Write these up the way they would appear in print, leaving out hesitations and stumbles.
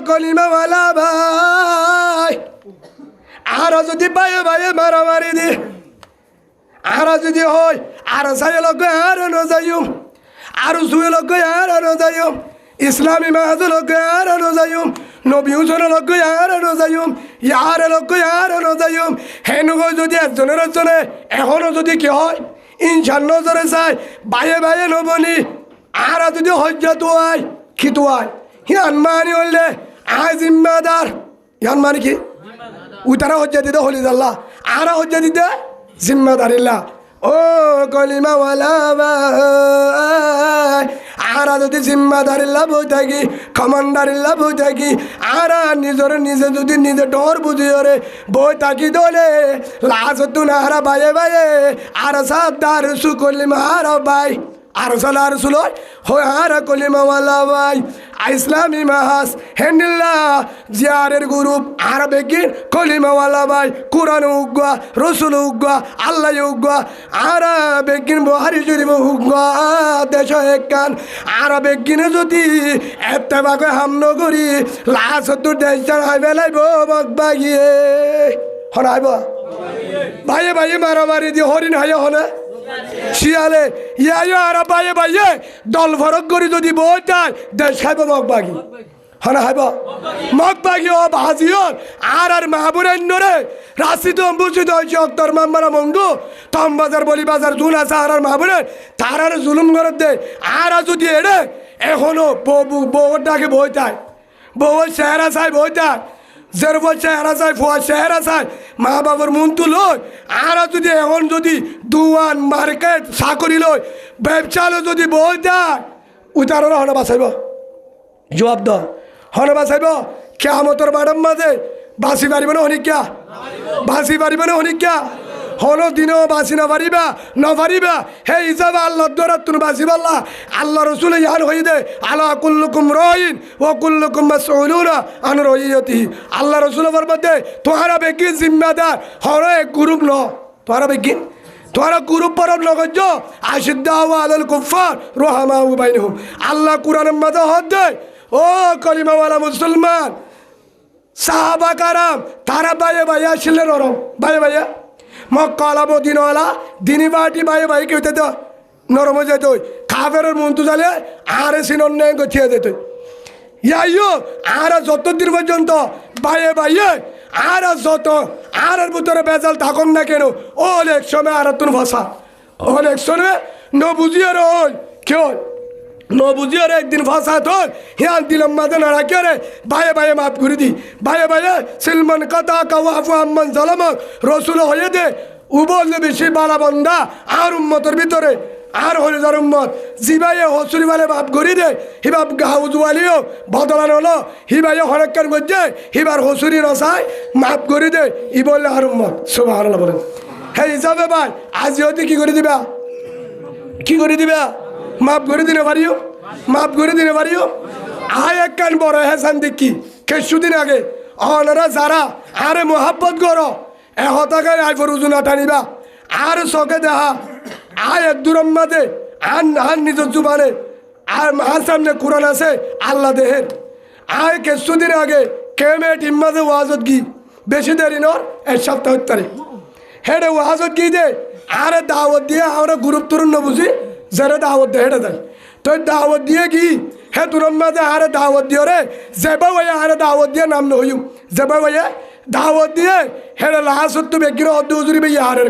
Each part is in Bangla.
কলিমাওয়ালা ভাই আর যদি বায়ে বায়ে মারামারি দি আর যদি হয় আর সাইল আর নজায়ুম আর সুয়েল আর নজায়ুম ইসলামী মাহাজ আর নজায়ুম নবী হুসেন আর নজায়ুম ইয়ার আর নজায়ুম হেনুগ যদি একজনের একজনে এখনো যদি কি হয় ইনশাল নজরে চাই বায়ে বায়ে নবনি আর যদি হজ্জাত আয় খিতু আয় হিয়ান মানি হইলে আয় জিম্মাদার হিয়ান মানি কি উতারা হজ্জা দিতে হলি জাল্লা আরা হজ্জা দিতে জিম্মাদারিল্লা ও কলিমাওয়ালা ভাই আরা যদি জিম্মাদারিল্লা বই থাকি কমান্ডারিল্লা বই থাকি আরা নিজের নিজে যদি নিজে ডর বুঝিওরে বই থাকি দলে লাশ তুন আরা বায়ে বায়ে আর সাদার সু কলিমা আরা ভাই আর সালা আর সুলয় হয় আর কলিমাওয়ালা ভাই ইসলামী মাহাস হেন্ডিল্লা জিয়ারের গ্রুপ আর বেগিন কলিমাওয়ালা ভাই কোরআন উগ্গা রসুল উগ্গা আল্লাহ উগ্গা আর বেগিন বহারি শরীফ উগ্গা দেশ একান আর বেগিনে যদি এত্তেবাকে হামন করি লাশ তোর দেশ হাই বেলাইব বাগিয়ে হনাইব ভাইয়ে ভাইয়ে মারামারি দিয়ে হরিণ হাইয়ে হনে শিয়ালে ইয়া আর বাইয়ে বাইয়ে দল ফরক করি যদি বই যায় দেশ খাইব মগবাগি হনা খাইব মগবাগি ও ভাজিয়র আর মাহবুরেন্নরে রাশিদ অম্বুচিত হয়েছে অক্তর মাম্মারা মঙ্গু তম বাজার বলি বাজার জুন আছে আর মাহবুরে তার আর জুলুম করে দে আর যদি এড়ে এখনো বউর ডাকে বই যায় বউর চেহারা চাই বই যায় জেরবল চেহারা চাই ফোয়া চেহারা চাই মা বাবার মন তুলই আর যদি এখন যদি দুয়ান মার্কেট চাকরি লই ব্যবসালে যদি বই দেয় উতাররা হনে বাঁচাইব জবাব দ হনে বাঁচাইব কেয়ামতর ম্যাডাম মাঝে বাঁচি পারিব না হনিকা বাঁচি পারিব না হনিকা হলো দিনেও বাঁচি না পারিবা হে হিসাবে আল্লাহর দ্বারা তুমি বাঁচি পারলা আল্লাহ রসুল ইয়ান হয়ে দে আল্লাহ কুল্লুকুম রহিন ও কুল্লুকুম মাসউলুনা আন রহিয়তিহি আল্লাহ রসুলের বরবাদে তোহারা বেগিন জিম্মেদার হর এক গ্রুপ ন তোহারা বেগিন তোহারা গ্রুপ পরব নগজ আশিদ্দাউ আলাল কুফার রুহামাউ বাইনহুম আল্লাহ কোরআনের মাঝে হদ দে ও কলিমাওয়ালা মুসলমান সাহাবা কারাম তারা বাইয়ে বাইয়ে আসলে নরম বাইয়ে বাইয়ে মক্কালা মদিনাওয়ালা দিনী বাটি বাইয়ে বাইয়ে কেউ যেত নরম হয়ে যেত কাফের মন্তু জালে আর সিনন্নে গছিয়ে যেত ইয়াইও আর যতদিন পর্যন্ত বাইয়ে বাইয়ে আর যত আর ভিতরে বেজাল থাকুন না কেন অনেক সময় আর তুন ভাষা অনেক সময় ন বুঝিয়ে রই কেউ ন বুঝিয়ে রে একদিন ভাষা তোর হিয়ান দিলাম মাঝে না রাখে রে বাইয়ে বাইয়ে মাফ করে দি বাইয়ে বাইয়ে সিলমান কথা কাওয়াফু আম্মান জালামক রসুল হয়ে দে উবল বেশি বালা বন্দা আর উম্মতের ভিতরে আর হলে যার উম্মত জিবাইয়ে হসুরি বালে মাফ করে দে হিবাব গাউজওয়ালিও বদলান হলো হিবাইয়ে হরক্কার করছে হিবার হসুরি রসায় মাফ করে দে ই বললে আর উম্মত সুবহানাল্লাহ বলেন হ্যাঁ হিসাবে ভাই আজ হতে কি করে দিবা কি করে দিবা মাফ করে দিনে পারিও মাফ করে দিনে পারিও আয় এক কান বড় হেসান দেখি কিছুদিন আগে অনারা যারা আরে মোহাব্বত করো এ হতাকায় আই ফর উজুনা টানিবা আর চকে দেখা আয় এক দূরম মাঝে আন নিজের জুবানে আর সামনে কোরআন আছে আল্লাহ দেহের আয় কিছুদিন আগে কেমে টিম মাঝে ওয়াজত গি বেশি দেরি নর এক সপ্তাহ তারিখ হেডে ওয়াজত গি দে আরে দাওয়াত দিয়ে আমরা গ্রুপ তরুণ বুঝি যারা দাওয়াত দে হেঁটে যায় তো দাওয়াত দিয়ে কি হে তুরম মাঝে আরে দাওয়াত দিও রে যেবা ভাইয়া আরে দাওয়াত দিয়ে নাম নহইম যেবা ভাইয়া দাওয়াত দিয়ে হেঁটে লাহাসত্য বেগির অর্ধ উজুরি ভাই ইয়ারের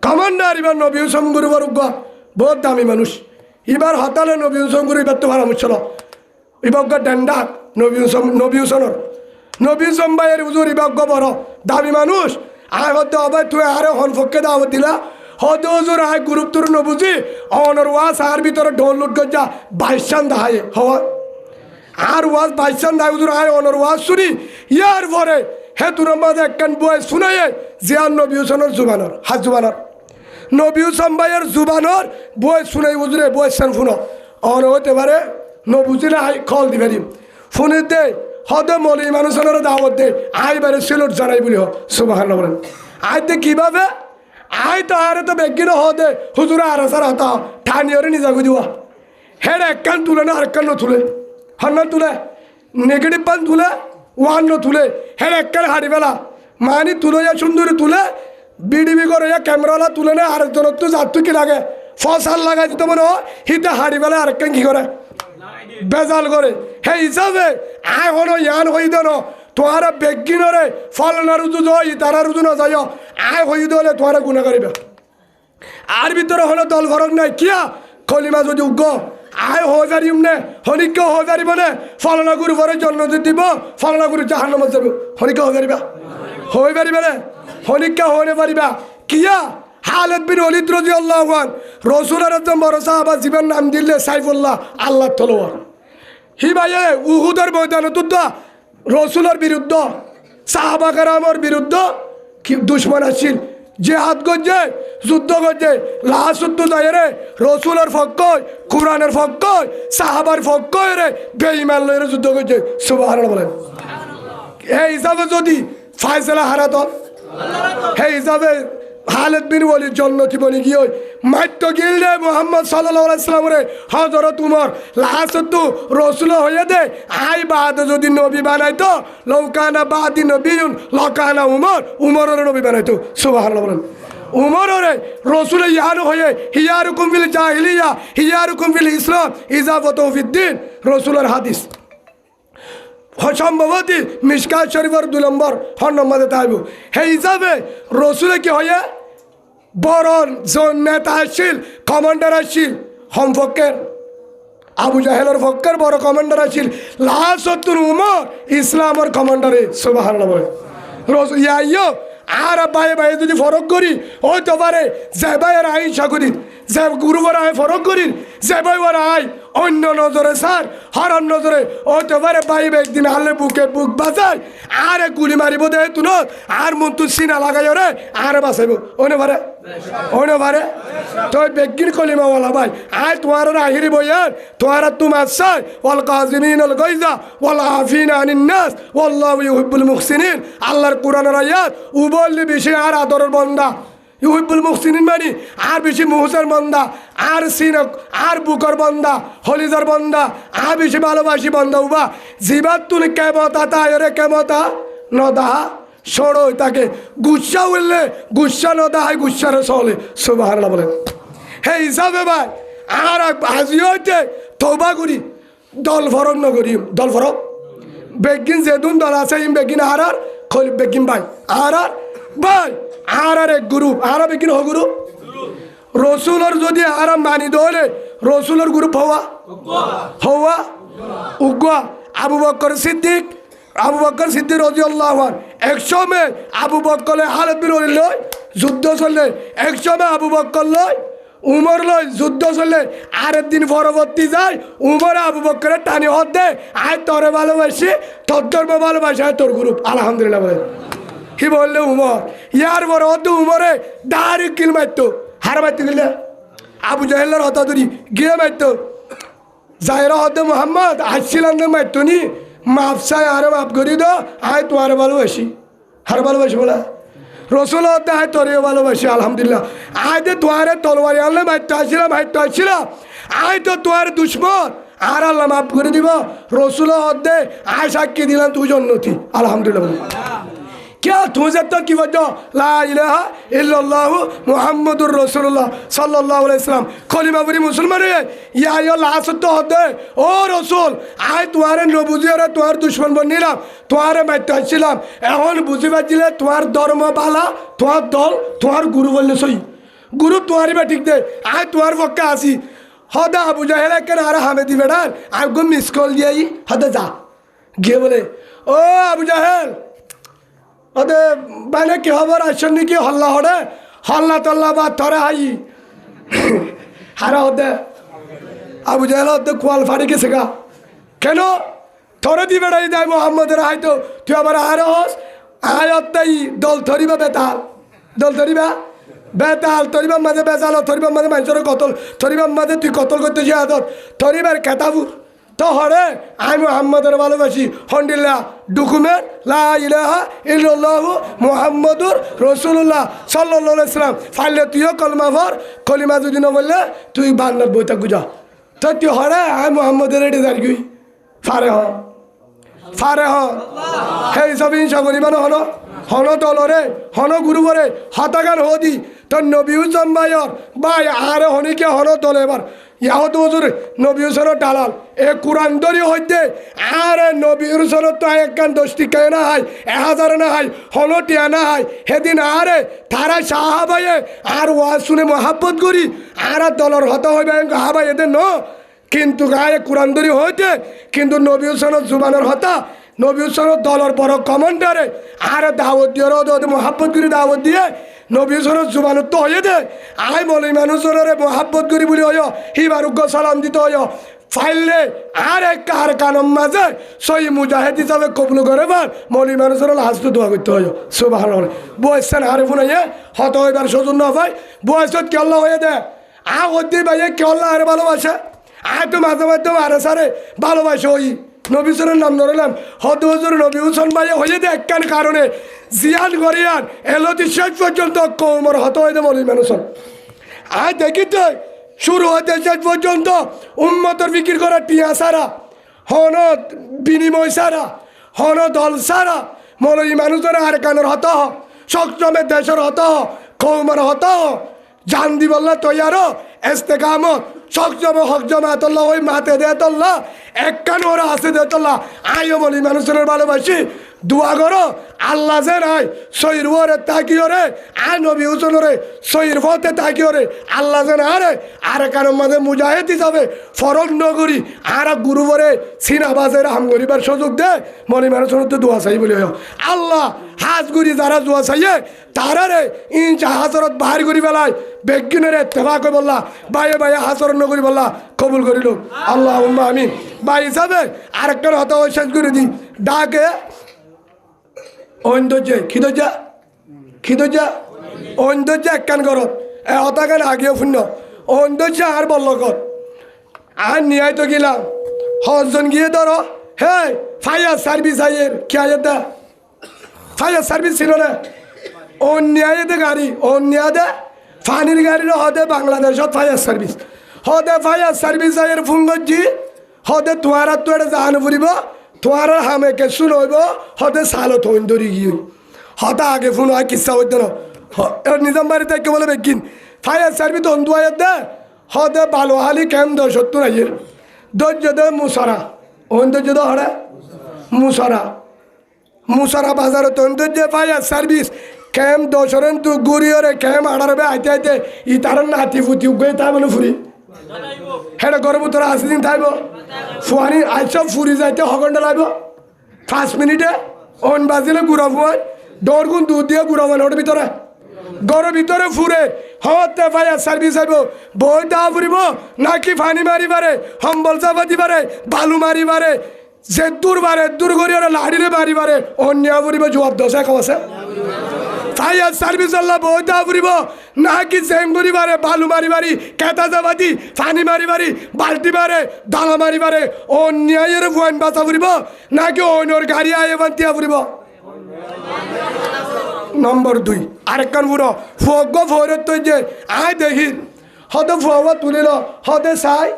কমান্ডার এবার নবী হুসেন গুরু বরুগ বহুত দামি মানুষ এবার হতালে নবী হুসেন গুরু এবার তো ভাড়া মুছল এবার ডেন্ডা নবী হুসেনের নবী হুসেন ভাইয়ের উজুর এবার বড় দামি মানুষ আয় হতে হবে তুই আরে হনফককে দাওয়াত দিলা হতে হুজুর আয় গ্রুপ তোর নবুঝি অনর ওয়াজ আর ভিতরে ঢোল লুট গজ্জা বাইশান দাহায়ে হওয়া আর ওয়াজ বাইশান দায় হুজুর আয় অনর ওয়াজ শুনি ইয়ার পরে হে তোর মাঝে একখান বই শুনাইয়ে জিয়ান নবী হুসেনের জুবানর হাত জুবানর নবী হুসেন ভাইয়ের জুবানর বই শুনাই হুজুরে বই সেন ফুনো অন হতে পারে নবুঝিলে আই কল দিবে দিম ফোনে দে হতে মলি মানুষের দাওয়াত দে আই বারে সিলট জানাই বলি হ সুবহানাল্লাহ বলেন আই দে কিভাবে আই তো আরে তো বেগিন হতে হুজুরে আর সার হতা ঠানি ওরে নিজা দিব হেড একখান তুলে না আরেকখান তুলে হন্না তুলে নেগেটিভ পান তুলে ওয়ান তুলে হ্যাঁ একখানে হারি ফেলা মানি তুলে সুন্দরী তুলে বিডিবি করে ক্যামেরাওয়ালা তুলে নেয় আরেকজনের তো যার কি লাগে ফসাল লাগাই দিতে মনে হয় হিতে হারি ফেলে আরেকখান কি করে বেজাল করে হে হিসাবে আয় হনো ইয়ান হই দেন তোমার বেগিনরে ফল না রুজু যাই তারা রুজু না যাই আয় হই দলে তোমার গুণা করিবে আর ভিতরে হলো দল ফরক নাই কিয়া কলিমা যদি উগ্র আয় হজারিম নে হনিক্য হজারিব নে ফলনা গুরু পরে জন্ম দিব ফলনা গুরু জাহান্নামে যাব হনিক্য হজারিবা হই পারিবে না হনিক্য হইতে পারিবা কিয়া খালিদ বিন ওয়ালিদ রাদিয়াল্লাহু আনহু রাসূলের একজন বড় সাহাবা জীবন নাম দিলে সাইফুল্লাহ আল্লাহর তলোয়ার হি ভাইয়ে উহুদের ময়দানে যুদ্ধ রাসূলের বিরুদ্ধে সাহাবা কেরামের বিরুদ্ধে কি দুশমন আসছিল জিহাদ করছে যুদ্ধ করছে লাশ যুদ্ধ যায় রে রসুলের পক্ষ কোরআনের পক্ষ সাহাবার পক্ষ রে বেঈমান লয়ে যুদ্ধ করছে সুবহানাল্লাহ বলেন এই হিসাবে যদি ফায়সালা হারাত এই হিসাবে খালিদ বিন ওয়ালিদ জন্নতি বনি গিয়ে মাত্য গিললে মুহাম্মদ সাল্লাল্লাহু আলাইহি সাল্লাম রে হযরত উমর লাহাসতু রাসূল হয়ে দে আই বাদ যদি নবী বানাইতো লৌকানা বাদি নবিয়ুন লকানা উমরের নবী বানাইতো সুবহানাল্লাহ বলেন উমরের রাসূল ইয়ানু হয়ে হিয়ারুকুম ফিল জাহিলিয়া হিয়ারুকুম ফিল ইসলাম ইজাফাতু ফিদ্দিন রাসূলের হাদিস সম্ভবতী মিশকাত শরীফের 2 নম্বর নম্বরে তাইব সেই হিসাবে রসুলে কি হয়ে বরণ জন নেতা আসছিল কমান্ডার আসছিল হমফকের আবু জাহেলের ফক্কের বড় কমান্ডার আসছিল লাহাসত্তর উমর ইসলামের কমান্ডারে সুবহানাল্লাহ রসুল ইয়াইও আর বাইরে বাইরে যদি ফরক করি হইতে পারে যে ভাইয়ের আই সাগরি যে গুরুবার আয় ফরক করি যে ভাইবার আয় অন্য নজরে স্যার হরাম নজরে হইতে পারে বাইবে একদিন হালে বুকে বুক বাজায় আরে গুলি মারিব দে তুন আর মন তু সিনা লাগাই রে আর বাঁচাইব ওনে পারে তো বেগিন কলিমাওয়ালা ভাই আয় তোমার আহিরি বইয়ার তোমার তোমার সাই ওয়াল কাজিমিন আল গাইজা ওয়াল আফিনা আনিন নাস ওয়াল্লাহু ইউহিব্বুল মুহসিনিন আল্লাহর কোরআনের আয়াত উবল্লি বেশি আর আদরের বান্দা ইউহিব্বুল মুহসিনিন মানে আর বেশি মুহসের বান্দা আর সিনক আর বুকর বান্দা হলিজার বান্দা আর বেশি ভালোবাসি বান্দা উবা জিবাত তুই কেমতা তায়রে কেমতা নদা সড়ো তাকে গুচ্ছা উঠলে গুচ্ছা নদা হয় গুচ্ছারে চলে সুবহানাল্লাহ বলেন হে হিসাবে ভাই আর আজি হইতে তওবা করি দল ফরক নগরি দল ফরক বেগিন যেদুন দল আছে ইম বেগিন আর খলি বেগিন ভাই আর ভাই আর এক গ্রুপ আর বেগিন হ গ্রুপ রসুলের যদি আর মানি দলে রসুলের গ্রুপ হওয়া উগ্রা আবু বকর সিদ্দিক রাদিয়াল্লাহু আনহু একসময় আবু বকরে খালিদ বিন ওয়ালিদ লয় যুদ্ধ চললে একসময় আবু বকর লয় উমর লয় যুদ্ধ চললে আরেক দিন পরবর্তী যায় উমর আবু বকরের টানি হত দে আয় তোরে ভালোবাসি তোর ধর্ম ভালোবাসি আয় তোর গ্রুপ আলহামদুলিল্লাহ বলে কি বললে উমর ইয়ার বড় হতো উমরে দাঁড়ি কিল মারতো হার মারতে দিলে আবু জাহেলের হতা ধরি গিয়ে মারতো জাহেরা হতে মোহাম্মদ আসছিলাম মারতো নি মাপ চাই আরে মাপ করি দো আয় তোমার ভালোবাসি আর ভালোবাসি বলা রসুল হতে আয় তোরে ভালোবাসি আলহামদুলিল্লাহ আয় যে তোমারে তলোয়ারি আনলে মারতে আসছিলাম আয় তো তোমার দুশ্মন আর আল্লাহ মাফ করে দিব রসুল হতে আয় সাক্ষী দিলাম তুই জন্নতি আলহামদুলিল্লাহ क्या तुझे तो की वजह ला इलाहा इल्लल्लाहु मुहम्मदुर रसूलुल्लाह सल्लल्लाहु अलैहि वसल्लम कलिमा पढ़ी मुसलमान है या यो लास्ट तो होते ओ रसूल आय तुम्हारे नबुजी और तुम्हारे दुश्मन बनिलाम तुम्हारे मारते আসছিলাম এখন বুঝি পাচ্ছিলে তোমার ধর্ম বালা তোমার দল তোমার গুরু বললে সই গুরু তোমারই বা ঠিক দে আয় তোমার পক্ষে আসি হদা আবু জাহেল কেন আর হামেদি বেড়ান আয় গো মিস কল দিয়াই হদা যা গিয়ে বলে ও আবু জাহেল ওদে মানে কি খবর আসছেন নাকি হল্লা হরে হল্লা তল্লা বা তরে হাই হারা হতে আবু জাহেল হতে কোয়াল ফাড়ি গেছে গা কেন থরে দি বেড়াই দেয় মোহাম্মদের হয়তো তুই আবার আর হস আয়ত্তাই দল ধরিবা বেতাল দল ধরিবা বেতাল তরিবার মাঝে বেজাল তরিবার মাঝে মানুষের কতল তরিবার মাঝে তুই কতল করতে যে আদত তরিবার খেতাবুর তো হরে আই মুহাম্মদের ভালোবাসি হন্ডিল্লা ডকুমেন্ট লা ইলাহা ইল্লাল্লাহু মুহাম্মাদুর রাসূলুল্লাহ সাল্লাল্লাহু আলাইহি সাল্লাম ফাইলে তুইও কলমা ভর কলিমা যদি না বললে তুই বান্নার বইটা গুজা তো তুই হরে আই মুহাম্মদের এটি দাঁড়িয়ে ফারে হ ফারে সেই সব হিংসা করিবানো হন হন দলরে হন গুরুবরে হতাগান হদি তো নবী হুসেন ভাইয়র ভাই আরে হনিকে হন দল এবার ইয়াহত হুজুর নবী হুসেনের দালাল এ কোরআন দরি হইতে আরে নবী হুসেনের তো একখান 10 টিকা না হয় 1000 না হয় হনটিয়া না হয় সেদিন আরে তারা সাহাবায়ে আর ওয়াজ শুনে মহাব্বত করি আর দলর হতা হইবে হাবাই এদের ন কিন্তু গায়ে কোরআন দরি হইতে কিন্তু নবী হুসেনের জুবানের হতা নবী হুসেনের দলের বড় কমান্ডারে আর দাওয়াত দিয়ে মহাব্বত করে দাওয়াত দিয়ে নবী হুসেনের জুবানত তো হয়ে দে আই মলি মানুষের মহাব্বত করি বলি হয় হিবারুগ্য সালাম দিতে হয় ফাইলে আর এক কার কানম মাঝে সই মুজাহিদ হিসাবে কবুল করে বার মলি মানুষের হাসতে দোয়া করতে হয় সুবহানাল্লাহ বয়সেন হারে ফুনাইয়ে হত হইবার সজন না ভাই বয়সত কে আল্লাহ হয়ে দে হতে ভাইয়ে কে আল্লাহ আরে ভালোবাসে তো মাঝে মাঝে আরে সারে ভালোবাসে ওই নবী হুসেনের নাম ধরলাম হত হুজুর নবী হুসেন ভাইয়ে হয়ে দে একখান কারণে জিয়ান করিয়ান এলতি শেষ পর্যন্ত কৌমর হত হয়ে দে মলি মানুষ দেখিতে শুরু হতে শেষ পর্যন্ত উম্মতর বিক্রি করা টিয়া সারা হন বিনিময় সারা হন দল সারা মলি মানুষের আর কানের হত সক্ষমের দেশের হত কৌমর হত জান দিবল্লা তৈয়ার এস্তেকামত সক্ষমে হক জমাতল্লাহ ওই মাতে দেতল্লাহ এক কান ওরা আছে দেতল্লাহ আইও বলি মানুষের ভালোবাসি দোয়া করো আল্লাহ যে নাই সৈর ওরে তাকিও রে আয় নবী হুসেন রে সৈর ফতে তাকিও রে আল্লাহ যে না রে আর কারণ মাঝে মুজাহিদ হিসাবে ফরক নগরী আর গুরু বরে সিনাবাজের হাম করিবার সুযোগ দে মনি মানুষের তো দোয়া চাই বলি আল্লাহ হাজ গুরি যারা দোয়া চাইয়ে তারা রে ইঞ্চা হাজরত বাহার করি বেলায় বেগিনের তেবা কই বললা বাইয়ে বাইয়ে হাজরত নগরী বললা কবুল করিল আল্লাহ আমিন বাই হিসাবে আরেকটা হতা শেষ করে দিই ডাকে ঐন্দর্যে খিদর্যা ঐন্দর্যে একখান করত এ হতাখান আগেও শূন্য ঐন্দর্য আর বল্লকত আর নিয়াই তো গেলাম হজন গিয়ে ধরো হে ফায়ার সার্ভিস আইয়ের কি আয়ের দা ফায়ার সার্ভিস ছিল না অন্যায়তে গাড়ি অন্যায়তে ফানির গাড়ির হদে বাংলাদেশত ফায়ার সার্ভিস হদে ফায়ার সার্ভিস আইয়ের ফুঙ্গজি হদে তোমার তো এটা জাহান ফুরিব তোমার হামে কেসু নইব হতে সালো থইন ধরি গিয়ে হতা আগে ফোন হয় কিসা হইতে না এর নিজাম বাড়িতে কে বলে বেকিন ফায়ার সার্ভিস অন্ধুয়াইয়ের দে হতে ভালো হালি কেম 70 আইয়ের ধৈর্য দে মুসরা ধৈর্য দে হরে মুসরা বাজারে ধৈর্য ফায়ার সার্ভিস কেম 10 তু গুড়িয়রে কেম আড়ারবে আইতে আইতে ই তার নাতি ফুটি গই তা বলে ফুরি হেটা গরম তোরা আসিদিন থাকব ফুয়ানি আইসা ফুরি যাইতে হগন্ডা লাগব 5 মিনিটে অন বাজিলে গুড়া ফুয়াই ডরগুন দুধ দিয়ে গুড়া মানে ওটার ভিতরে গরম ভিতরে ফুরে হতে ফায়ার সার্ভিস আইব বই দা ফুরিব নাকি ফানি মারি পারে হম্বল চাপাতি পারে বালু মারি পারে যে দূর করি ওরা লাড়িরে মারি পারে অন্য ফুরিব জবাব দশা আছে ফায়ার সার্ভিস আল্লাহ বই দা ফুরিব নাকি জেঙ্গুরি বারে বালু মারি বারি কেতা যাবাদি ফানি মারি বারি বাল্টি বারে দালা মারি বারে অন্যায়ের ফুয়ান বাঁচা ফুরিব নাকি অন্যর গাড়ি আয়ে বান্তিয়া ফুরিব নম্বর 2 আরেকখান ফুড়ো ফোক ফোরের তো যে আয় দেখি হতে ফুয়া তুলিল হতে চাই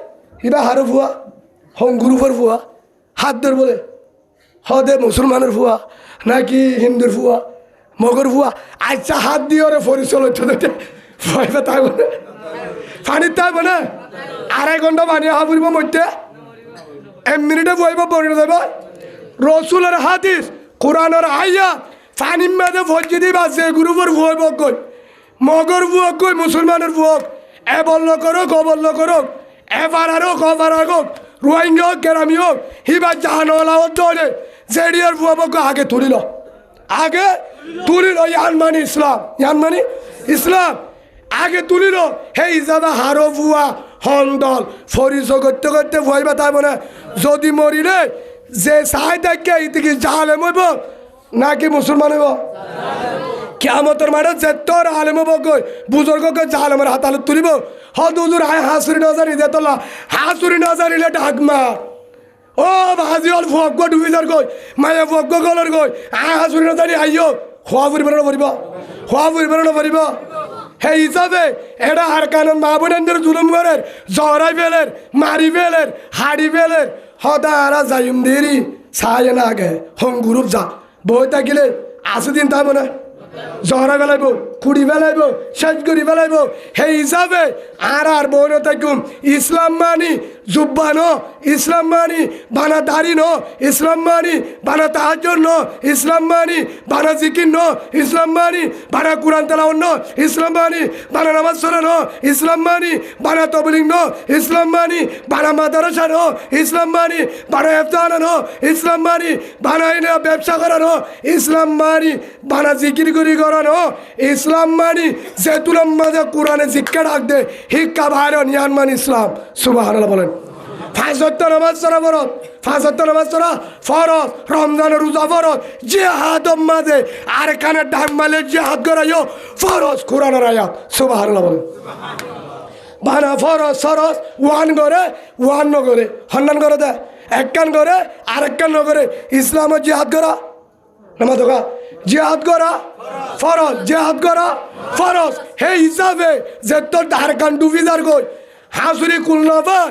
কিবা হারো ফুয়া হংগুরুফর ফুয়া হাত ধর বলে হতে মুসলমানের ফুয়া নাকি হিন্দুর ফুয়া মগর ফুয়া আচ্ছা হাত দিয়ে ওরে পরিচল হচ্ছে ভয়বা থাকবো না পানির থাকবো না 2.5 ঘন্টা পানি হা ফুরিব মধ্যে 1 মিনিটে বইব পরিণত দেব রসুলের হাদিস কোরআনের আইয়া পানির মেঝে ভজি দিবা যে গ্রুপের ভুয় বকই মগর ভুয় কই মুসলমানের ভুয়ক এ বলল করুক ও বলল করুক এ পাড়ার হোক ও পাড়ার হোক রোহিঙ্গা হোক কেরামি হোক হিবা জাহানওয়ালা হোক দৌড়ে জেডিয়ার ভুয়া বক আগে তুলিল ইয়ান মানে ইসলাম আগে তুলিল হে হিসাবে হারো ভুয়া হন্দল ফরিস করতে করতে ভয় বাতাব না যদি মরিলে যে সাই দেখে ইতি কি জালেম হইব নাকি মুসলমান হইব কিয়ামতের মাঠে যে তোর আলেম বকই বুজুর্গকে জালেমের হাতালে তুলিব হদ হুজুর আয় হাসুরি নজারি দে তোলা হাসুরি নজারিলে ডাকমা ও ভাজি হল ভগ্য ডুবি যার গই মায়ে ভগ্য গলর গই আয় হাসুরি নজারি আইও খোয়া ফুরিব না পড়িব সেই হিসাবে এটা আর কারণ মা বোনের জুলুম করের জহরাই ফেলের মারি ফেলের হাড়ি ফেলের হদা আরা যাইম দেরি ছায় না আগে হং গ্রুপ যা বই থাকিলে আছে দিন তাই মনে জহরা বেলাইব কুড়ি বেলাইব শেষ করি বেলাইব সেই হিসাবে আর বই থাকুম ইসলাম মানি জুব্বা ন ইসলাম মানি বানা দাড়ি ন ইসলাম মানি বানা তাহাজ্জুদ ন ইসলাম মানি বানা জিকির ন ইসলাম মানি বানা কুরআন তেলাওয়াত ন ইসলাম মানি বানা নামাজ পড়া ন ইসলাম মানি বানা তাবলীগ ন ইসলাম মানি বানা মাদ্রাসা ন ইসলাম মানি বানা ইফতার ন ইসলাম মানি বানা ব্যবসা করা ন ইসলাম মানি বানা জিকির করানো ইসলাম মানি যেতুলাম মাঝে কোরআনে শিক্ষা ডাক দে শিক্ষা বাইরে নিয়ান মান ইসলাম সুবহানাল্লাহ বলেন ফাঁসত্ব নামাজ পড়া ফরজ ফাঁসত্ব নামাজ পড়া ফরজ রমজানের রোজা ফরজ জিহাদ মাঝে আর এখানে ডাক মালে জিহাদ করাইও ফরজ কোরআনের আয়াত সুবহানাল্লাহ বলেন বানা ফরজ সরজ ওয়ান করে ওয়ান ন করে হন্নান করে দে এক কান করে আরেক কান ন করে ইসলামের জিহাদ করা নামাজ হোক জিহাদ করা ফরজ জিহাদ করা ফরজ সেই হিসাবে যে তোর ধার কান ডুবি যার গই হাঁসুরি কুলনবার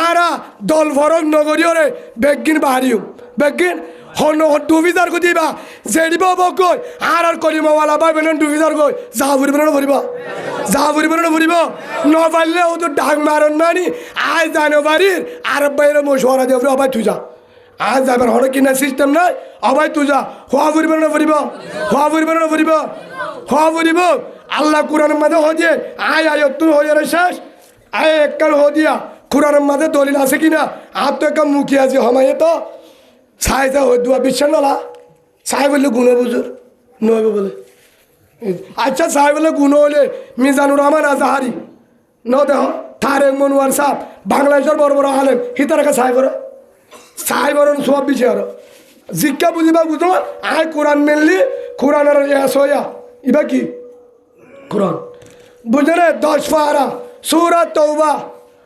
আরা দল ফরক নগরীয়রে বেগিন বাহারিও বেগিন হন ডুবি যার গো দিবা জেডিব বকই আর করিমাওয়ালা ভাই বোন ডুবি যার গই যা ফুরিব না ফুরিব যা ফুরিব না ফুরিব ন পারলে ও তো ডাক মারন মানি আজ জানুয়ারির আরব বাইরে মশওয়ারা দেব আবার তুই যা আজ যাবার হরে কিনা সিস্টেম নাই অবাই তুই যা হওয়া ফুরিব না ফুরিব হওয়া ফুরিব না ফুরিব হওয়া ফুরিব আল্লাহ কোরআনের মাঝে হয়ে আয় আয়ত্তুর হয়ে শেষ আয় এককাল হদিয়া কোরআনের মাঝে দলিল আছে কিনা আর তো একটা মুখী আছে হমাইয়ে তো ছাই যা হয়ে দুয়া বিশ্বাস নলা ছাই বললে গুণ বুঝুর নইবে বলে আচ্ছা ছাই বলে গুণ হলে মিজানুর রহমান আজাহারি ন দেহ তারেক মনোয়ার সাহ বাংলাদেশের বড় বড় আলেম হিতার কাছে ছাই বড় ছাই বড় সব বিষয় আরো জিজ্ঞা বুঝিবা বুঝো আয় কোরআন মেনলি কোরআনের সয়া ইবা কি কোরআন বুঝে রে 10 পারা সূরা তওবা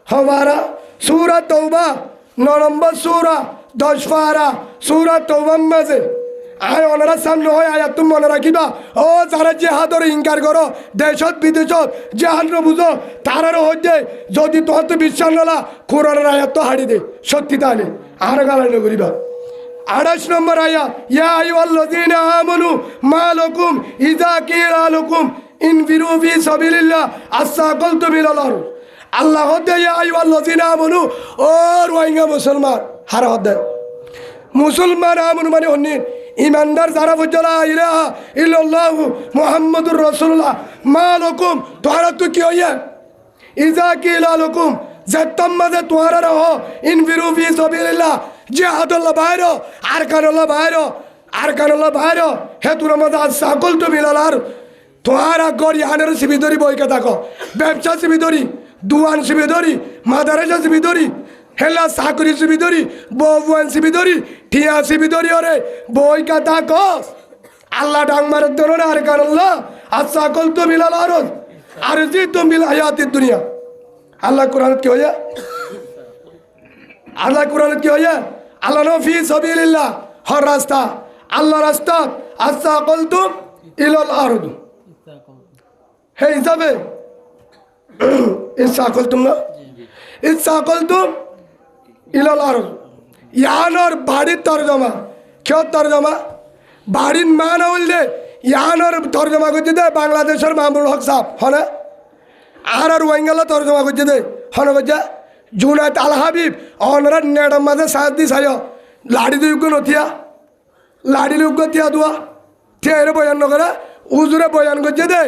হমারা সূরা তওবা 9 নম্বর সূরা 10 পারা সূরা তওবার মাঝে আয় ওনারা সামনে হয় আয়াত তুমি মনে রাখিবা ও যারা জিহাদর ইনকার করো দেশত বিদেশত জিহাদ বুঝো তারারও হচ্ছে যদি তোমার তো বিশ্বাস নলা কোরআনের আয়াত তো হাড়ি দে সত্যি তাহলে আর গালায় নগরিবা 28 নম্বর আয়াত ইয়া আইয়ুহাল্লাযীনা আমানু মা লাকুম ইযা কিলা লাকুম ইনফিরু ফি সাবিলিল্লাহ আসাকালতুম ইলাল আরদ আল্লাহ হদে ইয়া আইয়ুহাল্লাযীনা আমানু ও রোহিঙ্গা মুসলমান হার হদে মুসলমান আমানু মানে হন্নি ইমানদার যারা বুঝলা ইলাহা ইল্লাল্লাহু মুহাম্মাদুর রাসূলুল্লাহ মা লাকুম তোরা তো কি হইয়া ইযা কিলা লাকুম যেতম মাঝে তোরা রহো ইনফিরু ফি সাবিলিল্লাহ জিহাদুল্লাহ বাইরো আরকানুল্লাহ বাইরো আরকানুল্লাহ বাইরো হে তোর মধ্যে আসাকালতুম ইলাল আরদ তোরা গড়ি আনের সিবি ধরি বইকে থাকো ব্যবসা সিবি ধরি দুয়ান সিবি ধরি মাদারেসা সিবি ধরি হেলা চাকরি সিবি ধরি বউয়ান সিবি ধরি ঠিয়া সিবি ধরি ওরে বইকা থাকো আল্লাহ ডাং মারের ধরুন আর কারল্লাহ আসাকালতুম ইলাল আরদ আরজিতুম বিল হায়াতিদ দুনিয়া আল্লাহ কোরআন কি হইয়া আল্লাহ কোরআন কি হইয়া আল্লাহ ফি সাবিলিল্লাহ হর রাস্তা আল্লাহ রাস্তা আসাকালতুম ইলাল আরদ হে হিসাবে ইসাকালতুম না ইসাকালতুম ইলাল আরদ ইয়ানোর বাড়ির তরজমা কেউ তরজমা বাড়ির মা না বললে ইয়ানোর তরজমা করছে দে বাংলাদেশের মামুনুল হক সাহেব হনে আর রোহিঙ্গালা তরজমা করছে দে হনে করছে জুনায়েদ আল হাবিব অনরা নেড়ার মাঝে সাহায্য দিস লাড়ি দুয়োগ্য নথিয়া লাড়ি লোগ্য তিয়া দুয়া থিয়া এর বয়ান নকরে উজুরে বয়ান করছে দে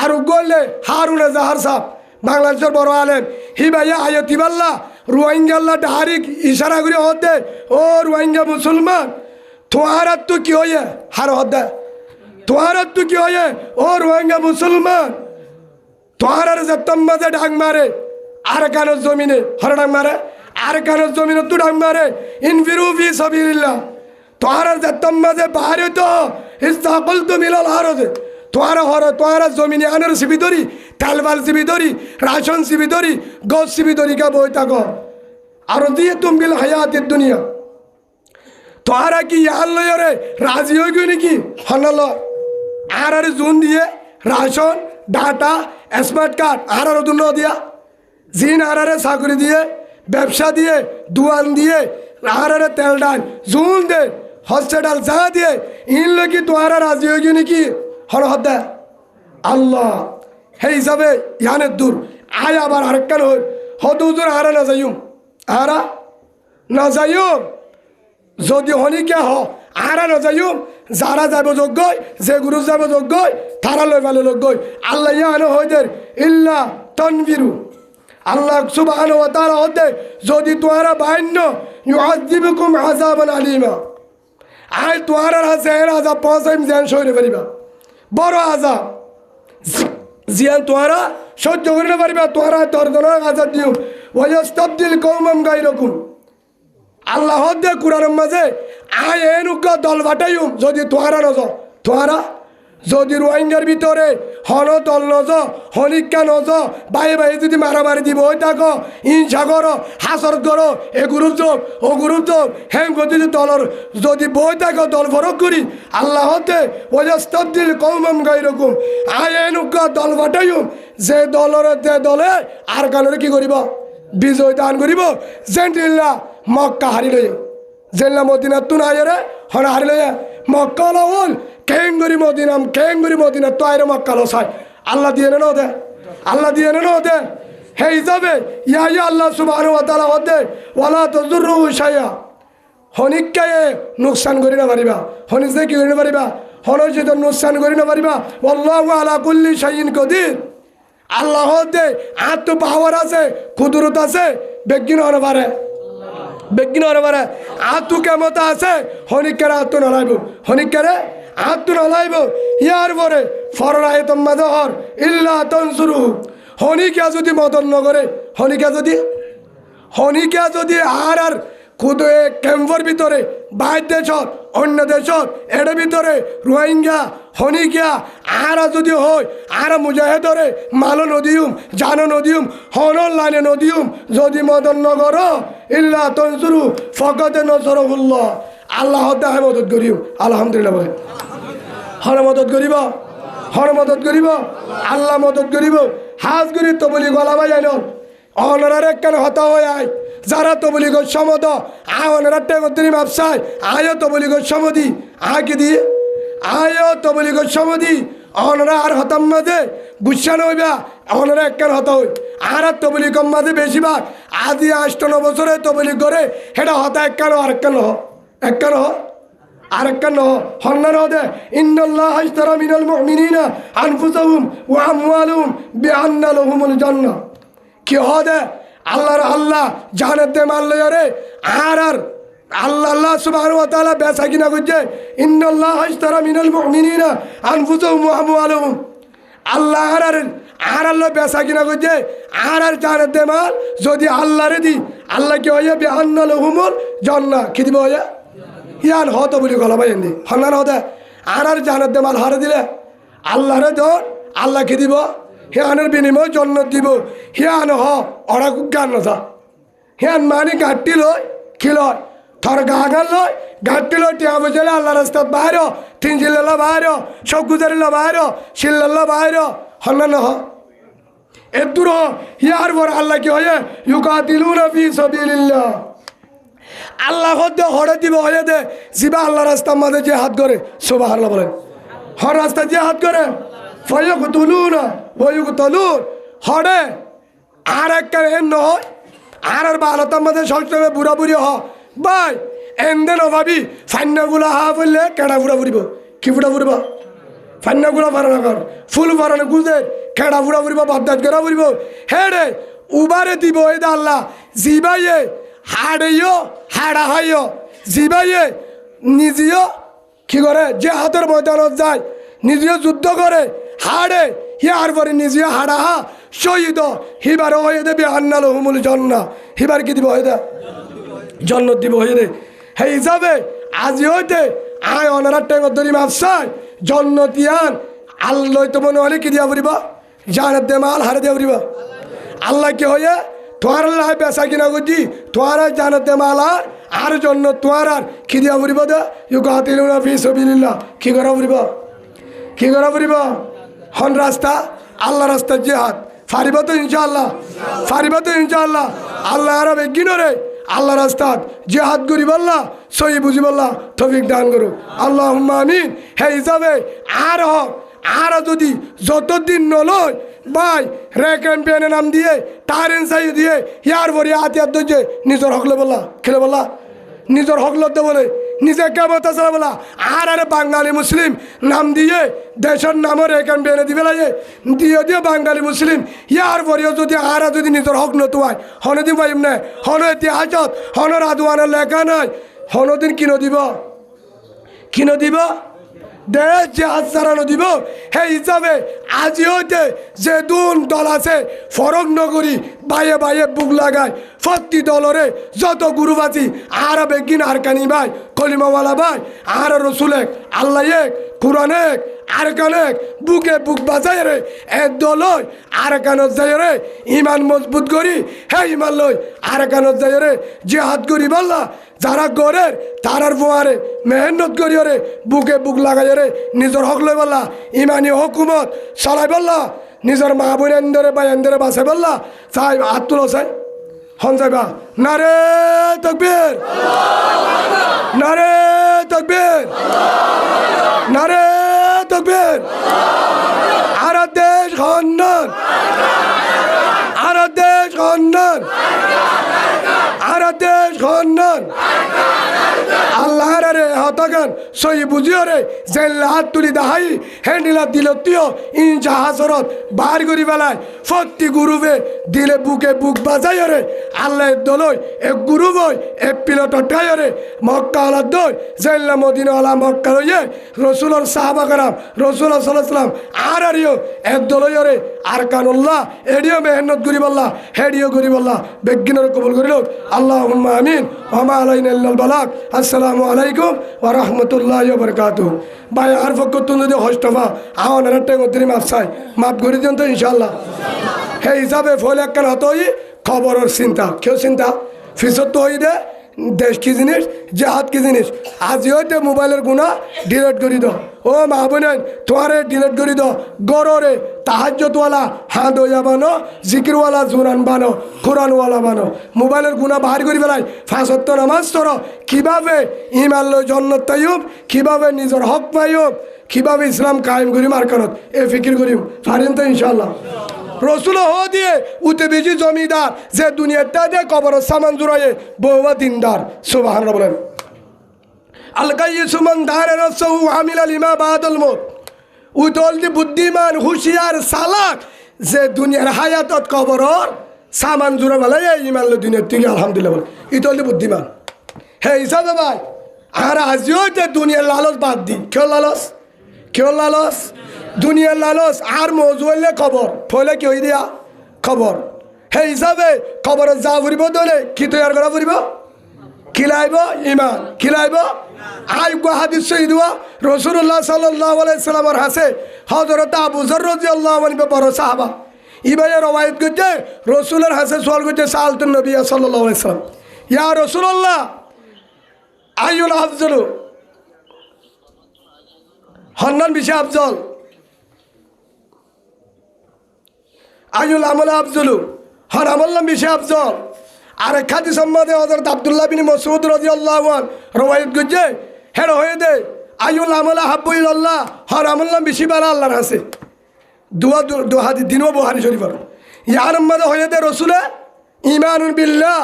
আর গলে হারুনে জাহার সাহ বাংলাদেশের বড় আলেম হি ভাইয়া আয়তি বাল্লা রোহিঙ্গাল্লা ডাহারিক ইশারা করে হতে ও রোহিঙ্গা মুসলমান তোমার তো কি হয়ে হার হদে তোমার তো কি হয়ে ও রোহিঙ্গা মুসলমান তোমার যেতম মাঝে ডাক মারে আর কানের জমিনে হরে ডাক মারে আর কানের জমিনে তো ডাক মারে ইনফিরু ফি সাবিলিল্লাহ তোমার যেতম মাঝে বাহারে তো ইস্তাকালতুম ইলাল আরদ তোরা হর তোরা জমিনে আনের সিবি ধরি তালবাল সিবি ধরি রাশন সিবি ধরি গোস সিবি ধরি কা বই থাকো আর দিয়ে তুমি বিল হায়াতের দুনিয়া তোরা কি ইয়ার লয়রে রাজি হয়ে গই নাকি হনাল আর জুন দিয়ে রাশন ডাটা স্মার্ট কার্ড আর দুন দিয়া জিন আর চাকরি দিয়ে ব্যবসা দিয়ে দুয়ান দিয়ে আহারে তেল ডাল জুন দে হসপিটাল যা দিয়ে ইনলে কি তোহারা রাজি হয়ে গিয়ে নাকি হন হদ্দা আল্লাহ হে হিসাবে ইয়ানের দূর আয় আবার আরেকখান হই হদ হুজুর আহারা না যাইম আহারা না যাইম যদি হনিকে আহারা না যাইম যারা যাব যোগ্য যে গুরু যাব যোগ্য তারা লই ভালো লোক আল্লাহ ইয়ানো হইদের ইল্লা তনবিরু আল্লাহ সুবহানাহু ওয়া তাআলা হতে যদি তোহারা বাইন্য ইউআযিবুকুম আযাবান আলীমা আই তোহারা হাসের আযাব পৌঁছাইম জান সইরে পারিবা বড় আযাব জিয়ান তোহারা সহ্য করে না পারিবা তোহারা দর্দনাক আযাব দিও ওয়া ইস্তাবদিল কওমান গায়রাকুম আল্লাহ হতে কুরআনের মাঝে আই এনুক দল বাটাইম যদি তোহারা নজ তোহারা যদি রোহিঙ্গার ভিতরে হন দল নজ হনিকা নজ বাইরে বাইরে যদি মারামারি দিব ওই থাকো হিংসা করো হাসর করো এ গ্রুপ যোগ ও গ্রুপ যোগ হেম যদি দলর যদি বই থাকো দল ফরক করি আল্লাহ হতে ওয়াস্তাবদিল কওমান গায়রাকুম আয় এনুক দল বাটাইম যে দলর যে দলে আর কানরে কি করিব বিজয় দান করিব জেন্টিল্লা মক্কা হারি লই জেল্লা মদিনা তুন আয়রে হন হারি লই মক্কা লল কেঙ্গুরি মদিনা তো আয়রে মক্কা লো সাই আল্লাহ দিয়ে না দে আল্লাহ দিয়ে না দে হে হিসাবে ইয়া আল্লাহ সুবহানাহু ওয়া তাআলা হতে ওয়ালা তাজুরু শাইয়া হনিকায়ে নুকসান করি না পারিবা হনিসে কি করি না পারিবা হনজে তো নুকসান করি না পারিবা আল্লাহু আলা কুল্লি শাইইন কদির আল্লাহ হতে আত্ম পাওয়ার আছে কুদরত আছে বেগিন হতে পারে বেগিন হতে পারে আত্ম ক্ষমতা আছে হনিকারে আত্ম নলাইব হনিকারে আত্ম নলাইব ইয়ার পরে ফররায়ে তোমাদহর ইল্লা তানসুরু হনিকা যদি মদন নগরে হনিকা যদি আর খুদে ক্যাম্পর ভিতরে বাইর দেশত অন্য দেশত এর ভিতরে রোহিঙ্গা হনিকা আরা যদি হয় আরা মুজাহেদরে মালো নদীম জানো নদীম হনর লাইনে নদীম যদি মদন নগর ইল্লা তনসুরু ফকতে নসরহুল্লাহ আল্লাহ তাহে মদত করিম আলহামদুলিল্লাহ বলে হর মদত করিব আল্লাহ মদত করিব হাজ করি তো বলি গলা বাজাই নন অনার একখানে হতা হয়ে আয় যারা তো বলি গো সমদ আনারা টেগরি ব্যবসায় আয় তো বলি গো সমদি আগে দিয়ে আয় তো বলি গো সমদি অনারা আর হতাম মাঝে গুচ্ছা নইবা অনারা একখানে হতা হই আর তো বলি কম মাঝে বেশিরভাগ আজি 8-9 বছরে তো বলি করে সেটা হতা একখানো আরেকখান হন্নার হদে ইন্নাল্লাহ ইশতারা মিনাল মুমিনিনা আনফুসাহুম ওয়া আমওয়ালুহুম বিআন্না লাহুমুল জান্নাহ কি হদে আল্লাহ জান্নাতে মারলে রে আর আল্লাহ সুবহানাহু ওয়া তাআলা বেচা কিনা করছে ইন্নাল্লাহ ইশতারা মিনাল মুমিনিনা আনফুসাহুম ওয়া আমওয়ালুহুম আল্লাহ আর আল্লাহ বেচা কিনা করছে আর জান্নাতে মাল যদি আল্লাহরে দি আল্লাহ কি হয় বিআন্না লাহুমুল জান্নাহ কি দিব হয় ইয়ান হতো বলি গলা ভাই এনে হন্নার হতে আর জানাতে মাল হারে দিলে আল্লাহরে দর আল্লাহ কি দিব হিয়ানের বিনিময় জন্য দিব হিয়ান ওরা গান নথা হিয়ান মানে ঘাটটি লয় কি লয় থর গাগান লয় ঘাটটি লয় টিয়া বুঝলে আল্লাহ রাস্তাত বাইর 3 জিল্লা বাইর সব গুজারিলা বাইর শিল্লা বাইর হন্না নহ এর দূর হিয়ার পর আল্লাহ কি হয় ইউকাতিলুনা ফি সাবিলিল্লাহ আল্লাহ হতে হরে দিব হয়ে দে জিবা আল্লাহ রাস্তার মাঝে যে হাত করে সুবহানাল্লাহ বলেন হর রাস্তা যে হাত করে ফায়াকুতুলুনা ওয়ায়ুকতালুন হরে আর একটা এন নয় আর বালতার মাঝে সবসময় বুড়া বুড়ি ভাই এনদে নভাবি ফান্নাগুলা বললে কেডা বুড়া বুড়িব কি বুড়া বুড়িব ফান্নাগুলা ফারানো কর ফুল ফারানো গুজে কেডা বুড়া বুড়িব বাদ্দাত করা বুড়িব হে রে উবারে দিব এই দা আল্লাহ জিবাইয়ে হাড়েও হাড়া হাইও জিবাইয়ে নিজেও কি করে যে হাতের ময়দানত যায় নিজেও যুদ্ধ করে হাড়ে হিয়ার পরে নিজেও হাড়া হা শহীদ হিবার হয়ে দেবে আন্নাল হুমুল জান্নাহ হিবার কি দিব হয়ে দে জন্নত দিব হয়ে দে হে হিসাবে আজি হইতে আয় অনারার টেঙ্গর ধরি মাপসায় জন্নতিয়ান আল্লাহ তো মনে হলে কি দিয়া পড়িব জানাত দে মাল হারে দিয়া পড়িব আল্লাহ কি হয়ে তোমার আল্লাহ বেচা কিনা করছি তোমার জানাতে মালা আর জন্য তোমার আর কি দিয়া পড়িব দে ইউকাতিলুনা ফি সাবিলিল্লাহ কি করা পড়িব হন রাস্তা আল্লাহ রাস্তার জিহাদ ফারিব তো ইনশাআল্লাহ আল্লাহ আর বেগিন রে আল্লাহ রাস্তাত জিহাদ করি বললা সহি বুঝি বললা তৌফিক দান করো আল্লাহুম্মা আমিন। হে হিসাবে আর যদি যতদিন নলয় ভাই রে ক্যাম্পিয়নের নাম দিয়ে টারেন চাই দিয়ে ইয়ার ভরি হাতিয়ার ধরছে নিজের হকলে বললা খেলে বললা নিজের হক লড়তে বলে নিজে কেমন আছে বলা আরে বাঙালি মুসলিম নাম দিয়ে দেশের নামও রে ক্যাম্পিয়নে দিবে লাগে দিয়ে বাঙালি মুসলিম ইয়ার ভরিও যদি যদি নিজের হক নতু হয় হনদিন পাইম না হন ইতিহাসত হন রাধুয়ানের লেখা নাই হনদিন কিনো দিব দেশ যে হাত চালানো দিব সেই হিসাবে আজি হইতে যে দুন দল আছে ফরক নগরী বাইয়ে বাইয়ে বুক লাগায় প্রতি দলরে যত গুরুবাচী আর বেগিন আর কানি ভাই কলিমাওয়ালা ভাই আর রসুল এক আল্লাহ এক কোরআন এক আর কানেক বুকে বুক বাজাই রে এক দল আর কানত যাই রে ইমান মজবুত করি হে ইমান লই আর কানত যাই রে জিহাদ করি বললা যারা গরের তারার ফোয়ারে মেহনত করি রে বুকে বুক লাগাই রে নিজের হক লই বললা ইমানি হুকুমত চালাই বললা নিজের মা বোন এন্দরে বা এন্দরে বাসে বললা চাই হাত তুলো চাই হন যাইবা নারে তাকবীর নারে তাকবীর নারে তাকবীর আর দেশ খন্দন আর দেশ খন্দন আর দেশ খন্দন আল্লাহ রে হতগান সই বুঝিও রে জেল্লা হাত তুলি দাহাই হ্যান্ডিলা দিল তিও ইঞ্চা হাসরত বার করি বেলায় ফত্তি গুরুবে দিলে বুকে বুক বাজাই রে আল্লাহ দলই এক গুরু বই এক পিলট টাই রে মক্কা আলা দই জেল্লা মদিনা আলা মক্কা লইয়ে রসুলর সাহাবা কারাম রসুল সাল্লাম আর আরিও এক দলই রে আর কানুল্লাহ এডিও মেহনত করি বললা হেডিও করি বললা বেগিনের কবুল করিল আল্লাহুম্মা আমিন ওয়া আলাইনা ইল্লাল বালাগ আসসালামু আলাইকুম ওয়া রাহমাতুল্লাহি ওয়া বারাকাতুহু ভাই আর ফকতুন যদি হস্তফা আওয়ান রাতে গতরি মাফ চাই মাফ করে দেন তো ইনশাআল্লাহ হে হিসাবে ফলে একখান হতই খবরের চিন্তা কেউ চিন্তা ফিসত তো হই দে দেশ কি জিনিস জাহাদ কি জিনিস আজি হইতে মোবাইলের গুণা ডিলেট করি দাও ও মা বোনেন তোমারে ডিলেট করি দাও গররে তাহাজ্জতওয়ালা হাত হইয়া বানো জিকিরওয়ালা জুরান বানো কোরআনওয়ালা বানো মোবাইলের গুণা বাহার করি বেলাই ফাঁসত্ব নামাজ তর কীভাবে ইমান লই জন্নত তাইব কীভাবে নিজের হক পাইব কীভাবে ইসলাম কায়েম করি মার্কানত এ ফিকির করিম পারেন তো ইনশাআল্লাহ রসুল হো দিয়ে উতে বেশি জমিদার যে দুনিয়াটা দিয়ে কবর সামান জুড়াইয়ে বউবা দিনদার সুবহানাল্লাহ বলেন আলকাইসুমান দারে রসহু আমিল আলিমা বাদল মত উতল দি বুদ্ধিমান হুশিয়ার সালাক যে দুনিয়ার হায়াতত কবরর সামান জুড়া বেলায় ইমান লো দুনিয়ার থেকে আলহামদুলিল্লাহ বলে ইতল দি বুদ্ধিমান হে হিসাবে ভাই আর আজিও যে দুনিয়ার লালচ বাদ দি কেউ লালচ দুনিয়ার লালচ আর মজুলে খবর ফলে কি হই দিয়া খবর সেই হিসাবে খবরের যা ফুরিব দলে কি তৈয়ার করা ফুরিব খিলাইব ইমান খিলাইব আইগো হাদিস সহিদ রাসূলুল্লাহ সাল্লাল্লাহু আলাইহি সাল্লামের হাসে হযরত আবু যর রাদিয়াল্লাহু আনহু বড় সাহাবা ইবায়ে রওয়ায়াত করতে রাসূলের হাসে সওয়াল করতে সালতুন নবী সাল্লাল্লাহু আলাইহি সাল্লাম ইয়া রাসূলুল্লাহ আইয়ুল আফজল হন্নান বেশি আফজল আইউল আমল আফজলু হর আমল্লাম বেশি আফজল আর এক হাদিস সম্বন্ধে হযরত আব্দুল্লাহ বিন মাসউদ রাদিয়াল্লাহু আনহু রওয়ায়াত করছে হেড হয়ে দে আইউল আমল হাব্বু ইলাল্লাহ হর আমল্লাম বেশি ভালো আল্লাহর কাছে দু হাদিস দিনও বুখারী শরীফ ইয়ার মধ্যে হয়ে দে রাসূলে ঈমানুন বিল্লাহ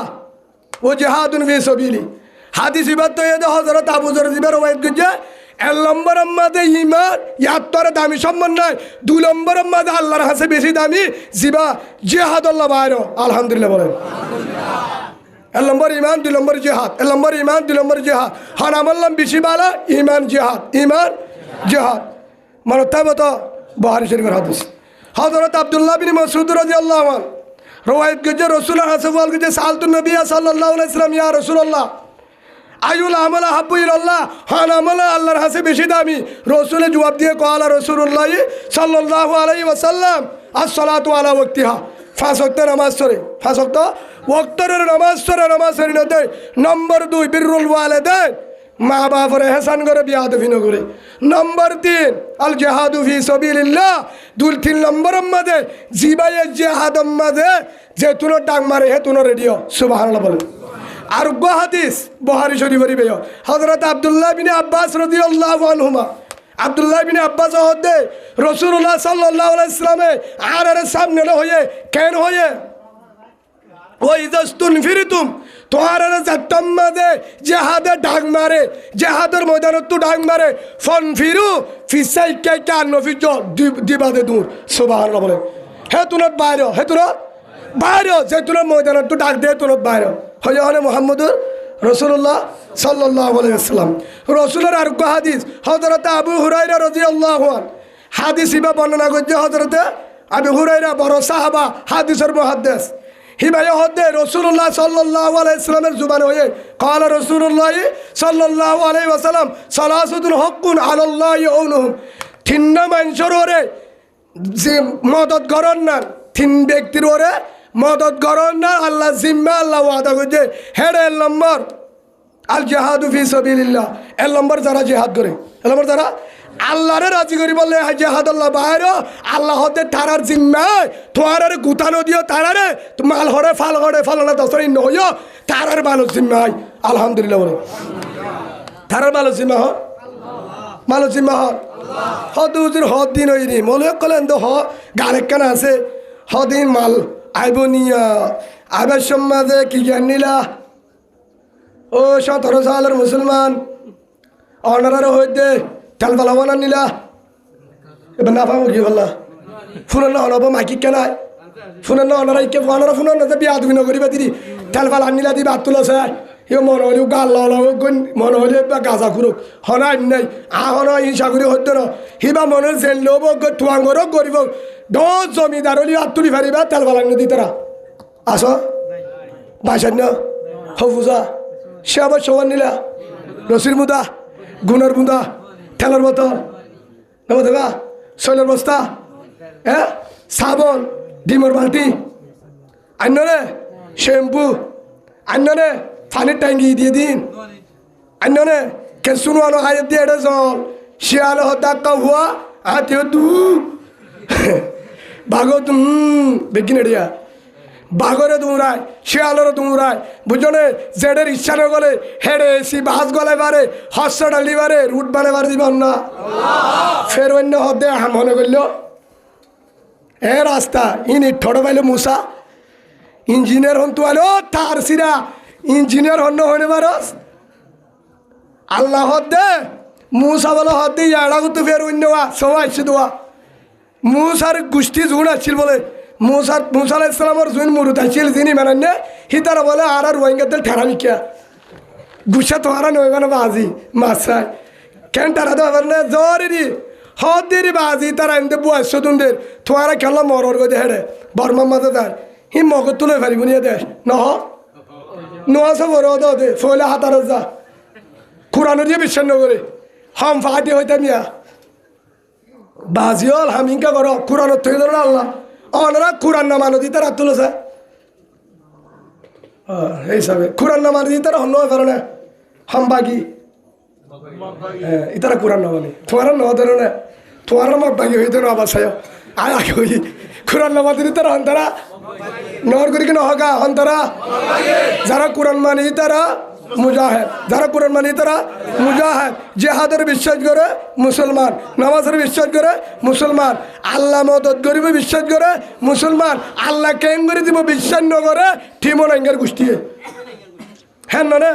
ও জিহাদুন ফি সাবিলি হাদিস ইবাত হয়ে দে হযরত আবু যর রওয়ায়াত করছে এক নম্বর আমাদের ইমান ইয়াত্তরে দামি সম্মান নয় 2 নম্বর আমাদের আল্লাহর কাছে বেশি দামি জিবা জিহাদ আল্লাহ বাইর আলহামদুলিল্লাহ বলেন এক নম্বর ইমান 2 নম্বর জিহাদ এক নম্বর ইমান 2 নম্বর জিহাদ হর আমল্লাম বেশি বালা ইমান জিহাদ মানে তবে তো বুখারী শরীফের হাদিস হযরত আব্দুল্লাহ বিন মাসউদ রাদিয়াল্লাহু আনহু রওয়ায়াত করছে রাসূলের কাছে বল করছে সালতুন নবী সাল্লাল্লাহু আলাইহি সাল্লাম ইয়া রাসূলুল্লাহ আইউল আমল হাব্বু ইলাল্লাহ হন আমল আল্লাহর কাছে বেশি দামি রাসূলে জবাব দিয়ে কওয়ালা রাসূলুল্লাহ সাল্লাল্লাহু আলাইহি ওয়াসাল্লাম আসসালাতু আলা ওয়াক্তিহা 5 ওয়াক্ত নামাজ পড়ে 5 ওয়াক্ত ওয়াক্তের নামাজ পড়ে নামাজের নদে নম্বর 2 বিররুল ওয়ালিদাইন মা বাবার ইহসান করে বিয়াদবি না করে নম্বর 3 আল জিহাদু ফি সাবিলিল্লাহ 3 নম্বর মধ্যে জিবায়ে জিহাদ মধ্যে যে তুনো ডাং মারে হে তুনো রেডিও সুবহানাল্লাহ বলেন আরোগ্য হাদিস বুখারী শরীফের বেয় হযরত আব্দুল্লাহ বিন আব্বাস রাদিয়াল্লাহু আনহুমা আব্দুল্লাহ বিন আব্বাস হতে রাসূলুল্লাহ সাল্লাল্লাহু আলাইহি সাল্লামে আর সামনে হয়ে কেন হয়ে ওই দস্তুন ফিরিতুম তোমার চারটার মাঝে জেহাদে ডাক মারে জেহাদের ময়দানত ডাক মারে ফন ফিরু ফিসাই কে কান নফিজ দিবাদে দূর সুবহানাল্লাহ বলে হে তুনত বাইরে হে তুনত বাইরে যে তুনত ময়দানত ডাক দে তুনত বাইরে হয়ে হলে মুহাম্মদুর রাসূলুল্লাহ সাল্লাল্লাহু আলাইহি ওয়াসাল্লাম রাসূলের আর হাদিস হযরত আবু হুরায়রা রাদিয়াল্লাহু আনহু হাদিস ইবা বর্ণনা করছে হযরত আবু হুরায়রা বড় সাহাবা হাদিসের মুহাদ্দিস হিবায় হদে রাসূলুল্লাহ সাল্লাল্লাহু আলাইহি ওয়াসাল্লামের জবান হয়ে قال রাসূলুল্লাহ সাল্লাল্লাহু আলাইহি ওয়াসাল্লাম সালাসাতুন হাক্কুন আলাল্লাহি আউনুহুম তিন মানুষের ওরে যে মদত করেন না তিন ব্যক্তির ওরে মদত করেন না আল্লাহ জিম্মা আল্লাহ ওয়াদা করছে হেডে নম্বর আল জিহাদু ফি সাবিলিল্লাহ এর নম্বর যারা জিহাদ করে এর নম্বর যারা আল্লাহরে রাজি করি বললে জিহাদ আল্লাহ বাইরে আল্লাহ হতে তারার জিম্মায় তোমার গুতানো দিও তারারে মাল হরে ফালনা দশরে নয় তারার মাল জিম্মায় আলহামদুলিল্লাহ বলে তারার মাল জিম্মা হ মাল জিম্মা হুজুর হদ দিন ওই নি মনে কলেন তো গারেক কানা আছে হদিন মাল আইব নিয়া আবার সমাজে কি জ্ঞান নিলা ও 17 সালের মুসলমান অনারার হইতে তেল বালাবানা নিলা এবার না পাবো কি বললা ফুনের না হনব মাইকি কেনায় ফুনের না অনারা ইকে অনারা ফুনের না বিয়া তুমি নগরিবা দিদি তেল বালা নিলা দিবা হাত তুলো স্যার ইয়ে মনে হলেও গাল মনে হলে বা গাজা করুক হনা নাই আহনা হিংসা করি হতো না হিবা মনে জেল লব তুয়াঙ্গরও করিব দশ জমিদার হলি হাত তুলি ফারিবা তেল বালা নিদি তারা আস বাইসান না হফুজা সে আবার সবার নিলা রসির মুদা গুণের মুদা তেলের বোতল নেবো দেবা শৈলের বস্তা হ্যাঁ সাবন ডিমের বালতি আন্যরে শ্যাম্পু আন্যরে পানির ট্যাঙ্কি দিয়ে দিন আন্যরে কে শুনো আয় দিয়ে এটা জল শিয়াল হত্যা হুয়া হাতিও তু বাঘ বেগিন এড়িয়া বাঘরে দৌড়ায় শিয়ালেরও দৌড়ায় বুঝনে জেডের ইচ্ছা না গলে হেডে এসি বাস গলে পারে হস্য ডালি পারে রুট বানে পারে দিবেন না ফের অন্য হদে মনে করল এ রাস্তা ইনি ঠোঁটো পাইল মুসা ইঞ্জিনিয়ার হন তো আলো তার সিরা ইঞ্জিনিয়ার হন হনে পারস আল্লাহ হদে মুসা বলে হদে এড়া তো ফের অন্য সবাই আসছে দোয়া মুসার গোষ্ঠী জুন আসছিল বলে মুসা আলাইহিস সালামের জুন মুরুদ আসছিল যিনি মানেন হিতারা বলে আর রোহিঙ্গাদের ঠেরামিকা গুসা তোহারা নয় মানে বাজি মাছায় কেন তারা তো আবার না জরি হদের বাজি তারা এমনি বয়স তুন্দের তোহারা খেলা মরর গো হেড়ে বর্মার মাঝে দেয় হি মগজ তুলে ফারিব নিয়ে দেশ নহ নোয়াশো বড় দে ফলে হাতার যা কোরআন দিয়ে বিশ্বাস নগরে হাম ফাটি হইতে মিয়া বাজি হল হামিকা করো কোরআন থেকে ধরো আল্লাহ অনরা কোরআন না মানো দিতে রাত তুলেছে এই হিসাবে কোরআন না মানো দিতে অন্য পারে না হামবাগি ইতারা কোরআন না মানে তোমার ন ধরো না তোমার মগবাগি হইতে না আবার সায় আয় আগে হই কোরআন না মানো দিতে অন্তরা নর করি কেন হগা অন্তরা যারা কোরআন মানে তারা মুজাহিদ যারা কোরআন মানে তারা মুজাহিদ জিহাদের বিশ্বাস করে মুসলমান নামাজের বিশ্বাস করে মুসলমান আল্লাহ মদত করিব বিশ্বাস করে মুসলমান আল্লাহ কেন করে দিব বিশ্বাস ন করে ঠিমন আঙ্গের গোষ্ঠী হ্যাঁ না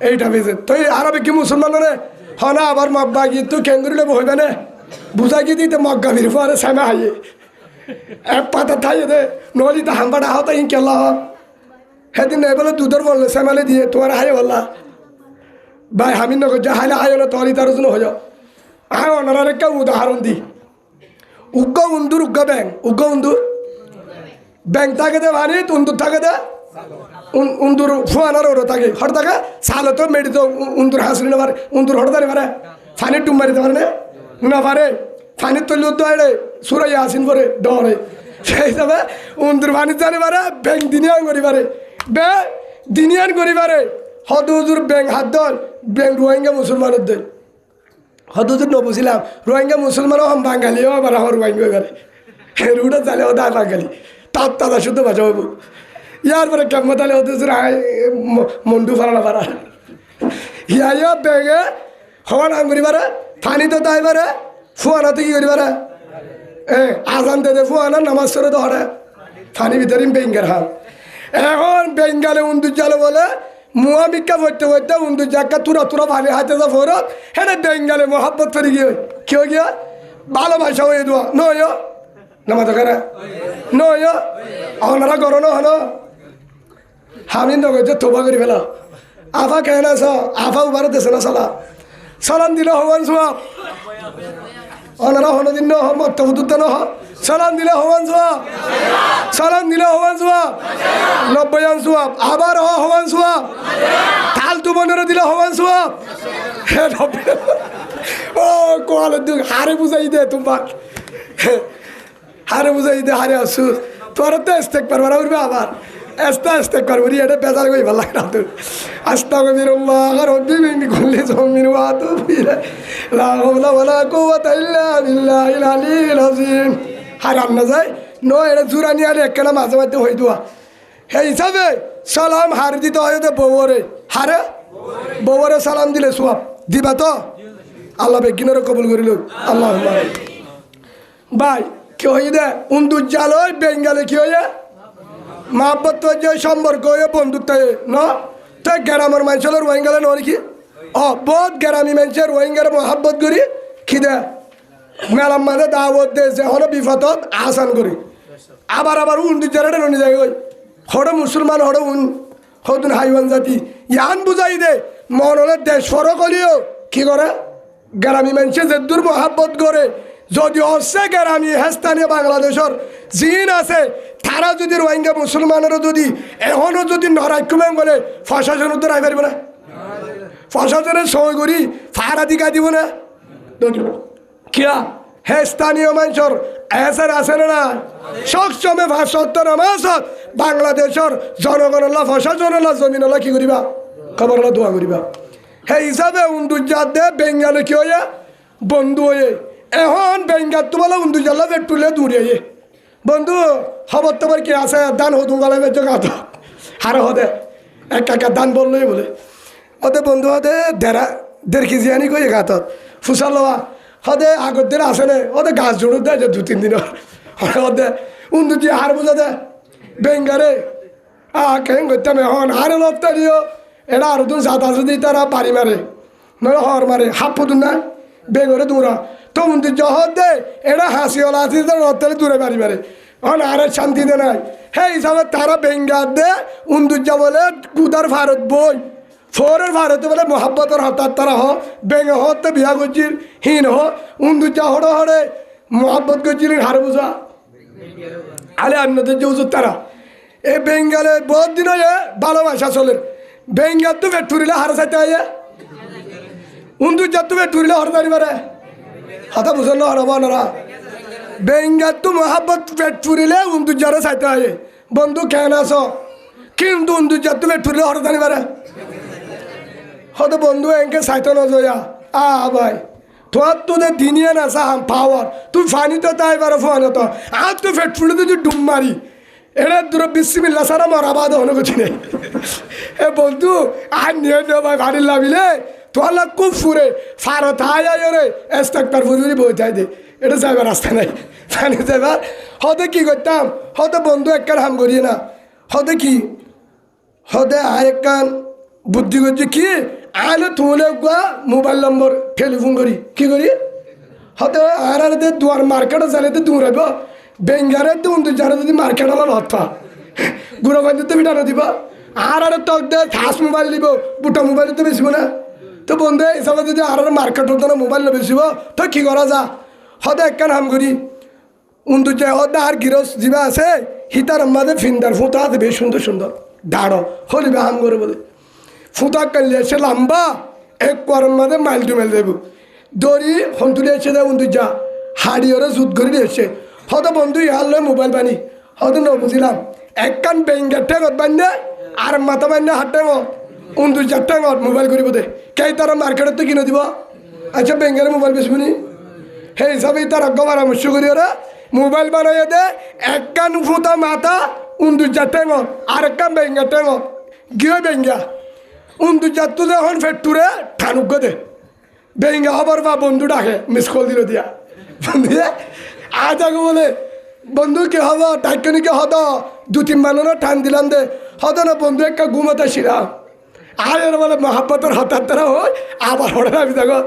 এইটা বেজে তুই আরবে কি মুসলমান রে হনা আবার মব্বা গিয়ে তুই কেন করিলে হইবে না বুঝা গিয়ে দিতে মগ্গা ফিরে পরে সামে হাইয়ে এক পাতা থাইয়ে দে নহলি তো হাম্বাটা হাও তাই কেলা সেদিন নাই বলে দুধের বললে শ্যামালে দিয়ে তোমার হাই বললা ভাই আমি নগর যা হাইলে হাই হলো তহলি তার জন্য হয়ে যাও আয় ওনার একটা উদাহরণ দি উগ্গ উন্দুর উগ্গ উগ্গ উন্দুর ব্যাং থাকে দে ভানি উন্দুর থাকে দে উন্দুর ফুয়ানার ওর থাকে হর থাকে সালে তো মেডি তো উন্দুর হাসলি না পারে উন্দুর হরদারি পারে ফানির টুম মারিতে পারে না পারে ফানির তৈল দৌড়ে সুরাই আসিন পরে দৌড়ে সেই হিসাবে উন্দুর ফানির জানি পারে ব্যাং দিনিয়ান করি পারে বে দিনিয়ান করি পারে হদুজুর ব্যাং হাত দল ব্যাং রোহিঙ্গা মুসলমানের দল হদুজুর নবুছিলাম রোহিঙ্গা মুসলমানও হম বাঙালিও আবার আমার রোহিঙ্গা পারে রুটা চালে ও দায় বাঙালি তার তারা শুদ্ধ ভাষা হবো ইয়ার পরে কেমন তাহলে হতে মন্ডু ফারানা পারা ইয়া বেগে হওয়া নাম করি পারে পানি তো তাই পারে ফুয়ানা তো কি করি পারে আজান দে ফুয়ানা নামাজ করে তো হরে পানি ভিতরে বেঙ্গের হাল এখন বেঙ্গালে উন্দুর জালে বলে মুয়া বিক্ষা পড়তে পড়তে উন্দুর জায়গা তুরা তুরা পানি হাতে যা ফোরত হ্যাঁ বেঙ্গালে মোহাব্বত করে গিয়ে কেউ গিয়া ভালোবাসা হয়ে দেওয়া নয় নামাজ করে নয় ওনারা করো না হলো আমি নগদ তোবা করি ফেলা আফা কেন আস আফা উবার দেশে না সালা সালাম দিলে হবান সোয়াব ওনারা হলো দিন মত্তবুদ্ধ ন সালাম দিলে হবান সোয়াব সালাম দিলে হবান সোয়াব 90 সোয়াব আবার হবান সোয়াব ফালতু বনের দিলে হবান সোয়াব ও কোয়ালের দুঃখ হারে বুঝাই দে তোমার হারে বুঝাই দে হারে আসু তোর তো স্টেক পারবার উঠবে আবার এস্তেক করবো এটা বেজার করি ভালো লাগে না তোর আস্তা কবির আর বিভিন্ন খুললে জমির ওয়াতু হার রান্না যায় ন এটা জুরা নিয়ে আরে একখানা মাঝে মাঝে হয়ে দেওয়া সেই হিসাবে সালাম হার দিতে হয় তো বউরে হারে বউরে সালাম দিলে সোয়াব দিবা তো আল্লাহ বেগিনারও কবুল করিল আল্লাহ ভাই কি হয়ে দে উন্দুর জাল হয় বেঙ্গালে কি হয়ে মহাব্বত যে সম্পর্ক হয়ে বন্ধুত্ব ন তো গ্রামের মানুষের রোহিঙ্গালে নয় কি বহুত গ্রামী মানুষের রোহিঙ্গার মহাব্বত করি খিদে মেলার মাঝে দাওয়াত দিয়েছে হলো বিপদত আসান করি আবার উন্দুর জায়গাটা ননি যায় ওই হড়ো মুসলমান হড়ো হতুন হাইওয়ান জাতি ইয়ান বুঝাই দে মন হলে দেশ ফরক হলিও কি করে গ্রামী মানুষে যে দূর মহাব্বত করে যদি হচ্ছে গ্রামী স্থানীয় বাংলাদেশের জিন আছে তারা যদি রোহিঙ্গা মুসলমানেরও যদি এখনও যদি নরাক্ষমেন বলে প্রশাসন তো রায় পারবে না প্রশাসনের সই করি ফারাদিকা দিব না কিয়া হে স্থানীয় মানুষের এসের আছে না সবসময় ৭৫ মাসত বাংলাদেশের জনগণলা প্রশাসনলা জমিনলা কি করিবা খবরলা দোয়া করিবা সেই হিসাবে উন্দুজাত দে বেঙ্গালে কি হয়ে বন্ধু হয়ে এখন বেঙ্গাত তো বলে উন্দুজাল্লা পেট্রোলে দূরে বন্ধু খবর তোমার কি আছে দান হতু গলা বেচো গাত হারে হদে এক কাকা দান বললোই বলে ওদের বন্ধু হদে ১.৫ কেজি আনি কই গাতত ফুসাল লওয়া হদে আগর দিন আসে না ওদের গাছ জোড়ো দেয় যে ২-৩ দিন হদে উন্দুজি হার বোঝা দে বেঙ্গারে কেন করতাম এখন হারে লপ্তা দিও এটা আরো তুমি সাঁতার যদি তারা বাড়ি মারে নয় হর মারে হাফ ফুতুন না বেঙ্গরে দূরা তো উন্দুর জহর দে এটা হাসিওয়ালা হাসি রত্তারে দূরে বাড়ি মারে এখন আরে শান্তিতে নাই সেই হিসাবে তারা বেঙ্গার দে উন্দুজা বলে কুদার ভারত বই ফোরের ভারতে বলে মোহাব্বতর হতার তারা হ বেঙ্গে হতে বিয়া করছির হীন হ উন্দুজা হড়ে হড়ে মোহাব্বত করছিলেন হারে বোঝা আলে আপনাদের যে উজুর তারা এই বেঙ্গালে বহুত দিন হয়ে ভালোবাসা চলে বেঙ্গাল তো পেট ফুরিলে হারে চাইতে হয় উন্দুজা তো পেট ফুরিলে হরে দাঁড়ি পারে হাতা বুঝল হরব ওনারা বেঙ্গাল তো মোহাব্বত পেট ফুরিলে উন্দুজারে চাইতে হয় বন্ধু কেন আস কিন্তু উন্দুজা তো পেট ফুরিলে হরে দাঁড়ি পারে হয়তো বন্ধু এনকে চাইতে নজয়া ভাই তোমার তোদের দিনিয়ে না সাহাম পাওয়ার তুই ফানি তো তাই পারো ফোয়ানো তো আর তো পেট ফুলে তুই ডুম মারি এটা দূর বিসমিল্লাহ সারা মরাবাদ হলো কিছু নেই এ বন্ধু আর নিয়ে নে ভাই ভারী লাভিলে তোমার লাগ খুব ফুরে ফারো থাই রে এস্তাকবার ফুরি বই থাই দে এটা যাইবার রাস্তা নাই ফানি যাইবার হতে কি করতাম হতে বন্ধু একখান হাম করিয়ে না হতে কি হতে আরেকখান বুদ্ধি করছি কি আলো তুলে মোবাইল নম্বর টেলিফোন করি কি করি হতে আর দুয়ার মার্কেটে জানাতে দূরাইব বেঙ্গারে তো যারা যদি মার্কেট হলো হতা গুঁড়ো বান্ধব তো বিটানো দিব আর টক দে ফাস মোবাইল দিব বুটা মোবাইল তো বেশিব না তো বন্ধু হিসাবে যদি আর মার্কেট হতো না মোবাইল বেশিব তো কি করা যা হতে একখান হাম করি উন্দুজা হতে আর গিরস যা আছে হিতার মাঝে ফিন্দার ফুঁতা আছে বেশ সুন্দর সুন্দর দাঁড়ো হলিবে হাম করে বলে ফুঁতা কানলে সে লম্বা এক কোয়ারের মাঝে মাইল টু মাইল দেব দড়ি হন্তুলে এসে দেয় উন্দুজা হাড়ি ওরা জুত করে দিয়েছে হয়তো বন্ধু ইহার লয় মোবাইল বানি হয়তো ন বুঝিলাম একখান বেঙ্গার ঠেঙত বান্ধে আর মাথা বান্ধে হাত ঠেঙত উন্দুজার ঠেঙত মোবাইল করিব দে কে তারা মার্কেটত তো কিনে দিব আচ্ছা বেঙ্গারে মোবাইল বেসবনি সেই হিসাবে তার অজ্ঞ পরামর্শ করি ওরা মোবাইল বানাইয়ে দে একখান ফুটা মাথা উন্দুজা টেঙ আরেকটা বেঙ্গা টেঙ গিয়ে বেঙ্গা উন্দুজা তুলে এখন ফেটুরে ঠানুক দে বেঙ্গা হবার বা বন্ধু ডাকে মিস কল দিল দিয়া বন্ধু আজ আগে বলে বন্ধু কি হব ডাক্তানি কি হদ 2-3 বানানো টান দিলাম দে হদ না বন্ধু একটা ঘুমাতে শিরাম আর এর বলে মহাব্বতের হঠাৎ তারা হয় আবার হঠাৎ আমি দেখো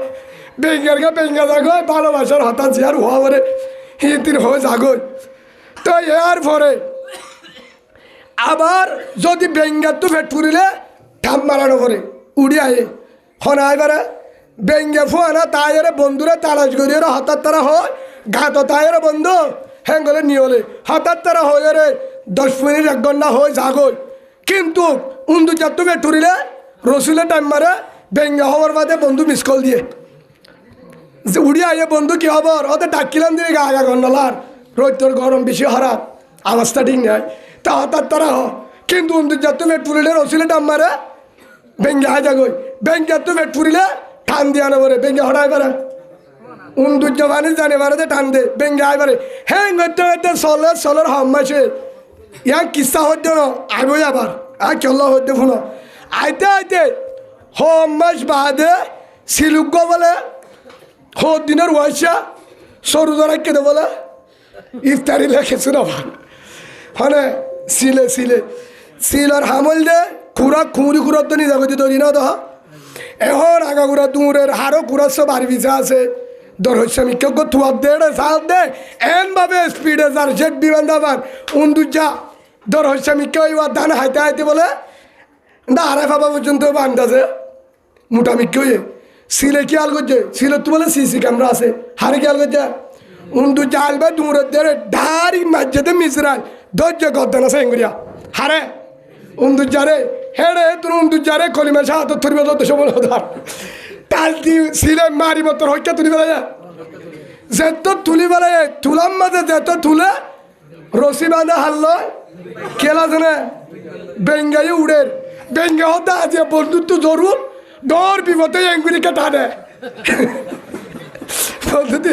বেঙ্গার গা বেঙ্গা যাগো ভালোবাসার হঠাৎ আর হওয়া পরে হিতির হয়ে যাগো তো এর পরে আবার যদি বেঙ্গার তো ফেট ফুরিলে ঠাম মারানো করে উড়ি আয়ে হনা এবারে বেঙ্গে ফুয়ানা তাইরে বন্ধুরা তালাশ করি হঠাৎ তারা হয় ঘাত তাইরে বন্ধু হ্যাঙ্গলে নিয়লে হঠাৎ তারা হয়ে রে 10 মিনিট 1 ঘন্টা হয়ে যাগই কিন্তু উন্দু চারটু ফেট ফুরিলে রসুলের টাইম মারে বেঙ্গা হওয়ার বাদে বন্ধু মিস কল দিয়ে যে উড়ি আইয়ে বন্ধু কি খবর ওদের ডাকিলাম দিয়ে গা আগা গন্ডলার রোদ তোর গরম বেশি হারাপ অবস্থা ঠিক নাই তা হঠাৎ তারা কিন্তু উন্দুর যাতে পেট ফুরিলে রসিলে টাম মারে বেঙ্গে হাই যাগই বেঙ্গে তো পেট ফুরিলে টান দিয়ে আনা পরে বেঙ্গে হঠাই পারে উন্দুর জবানি জানে পারে টান দে বেঙ্গে আই পারে হ্যাঁ গতে সলের হাম্মাসে ইয়া কিসা হদ্য ন আইবই আবার আর চল্লা হদ্য ফোন আইতে আইতে হম্মাস বাদে সিলুক বলে হোদ দিনের ওয়াইসা সরু ধরা কেঁদে বলে ইফতারি লেখেছে না ভাগ হনে সিলে সিলে সিলর হামল দে খুঁড়া খুঁড়ি খুঁড়ত তো নিজা গতি তৈরি না দহ এখন আগা গুড়া দূরের হারও খুঁড়ার সব আর বিছা আছে দর হচ্ছে আমি কেউ থুয়ার দে সাল দে এন ভাবে স্পিডে যার জেট বিমান দাবার উন্দুজা দর হচ্ছে আমি কেউ এবার ধান হাইতে হাইতে বলে না আড়াই ফাবা পর্যন্ত বান্ধাছে মোটামি কেউ সিলে খেয়াল করছে সিলে তো বলে সিসি ক্যামেরা আছে হারে খেয়াল করছে উন্দু জালবে দূরের দেরে ধারি মাঝেতে মিসরাল ধৈর্য গদ্দান আছে এঙ্গুরিয়া হারে উন্দু জারে হেড়ে তোর উন্দু জারে কলিমা সাহায্য থরিবে যত সময় ধর তালতি সিলে মারিব তোর হইকা তুলি বেড়ায় যেত তুলি বেড়ায় তুলাম মাঝে যেত তুলে রসি বাঁধা হারল কেলা জানে বেঙ্গাই উড়ের বেঙ্গা হতে আছে বন্ধুত্ব জরুর ডর বিপদে এঙ্গুরিকে টানে বন্ধুতি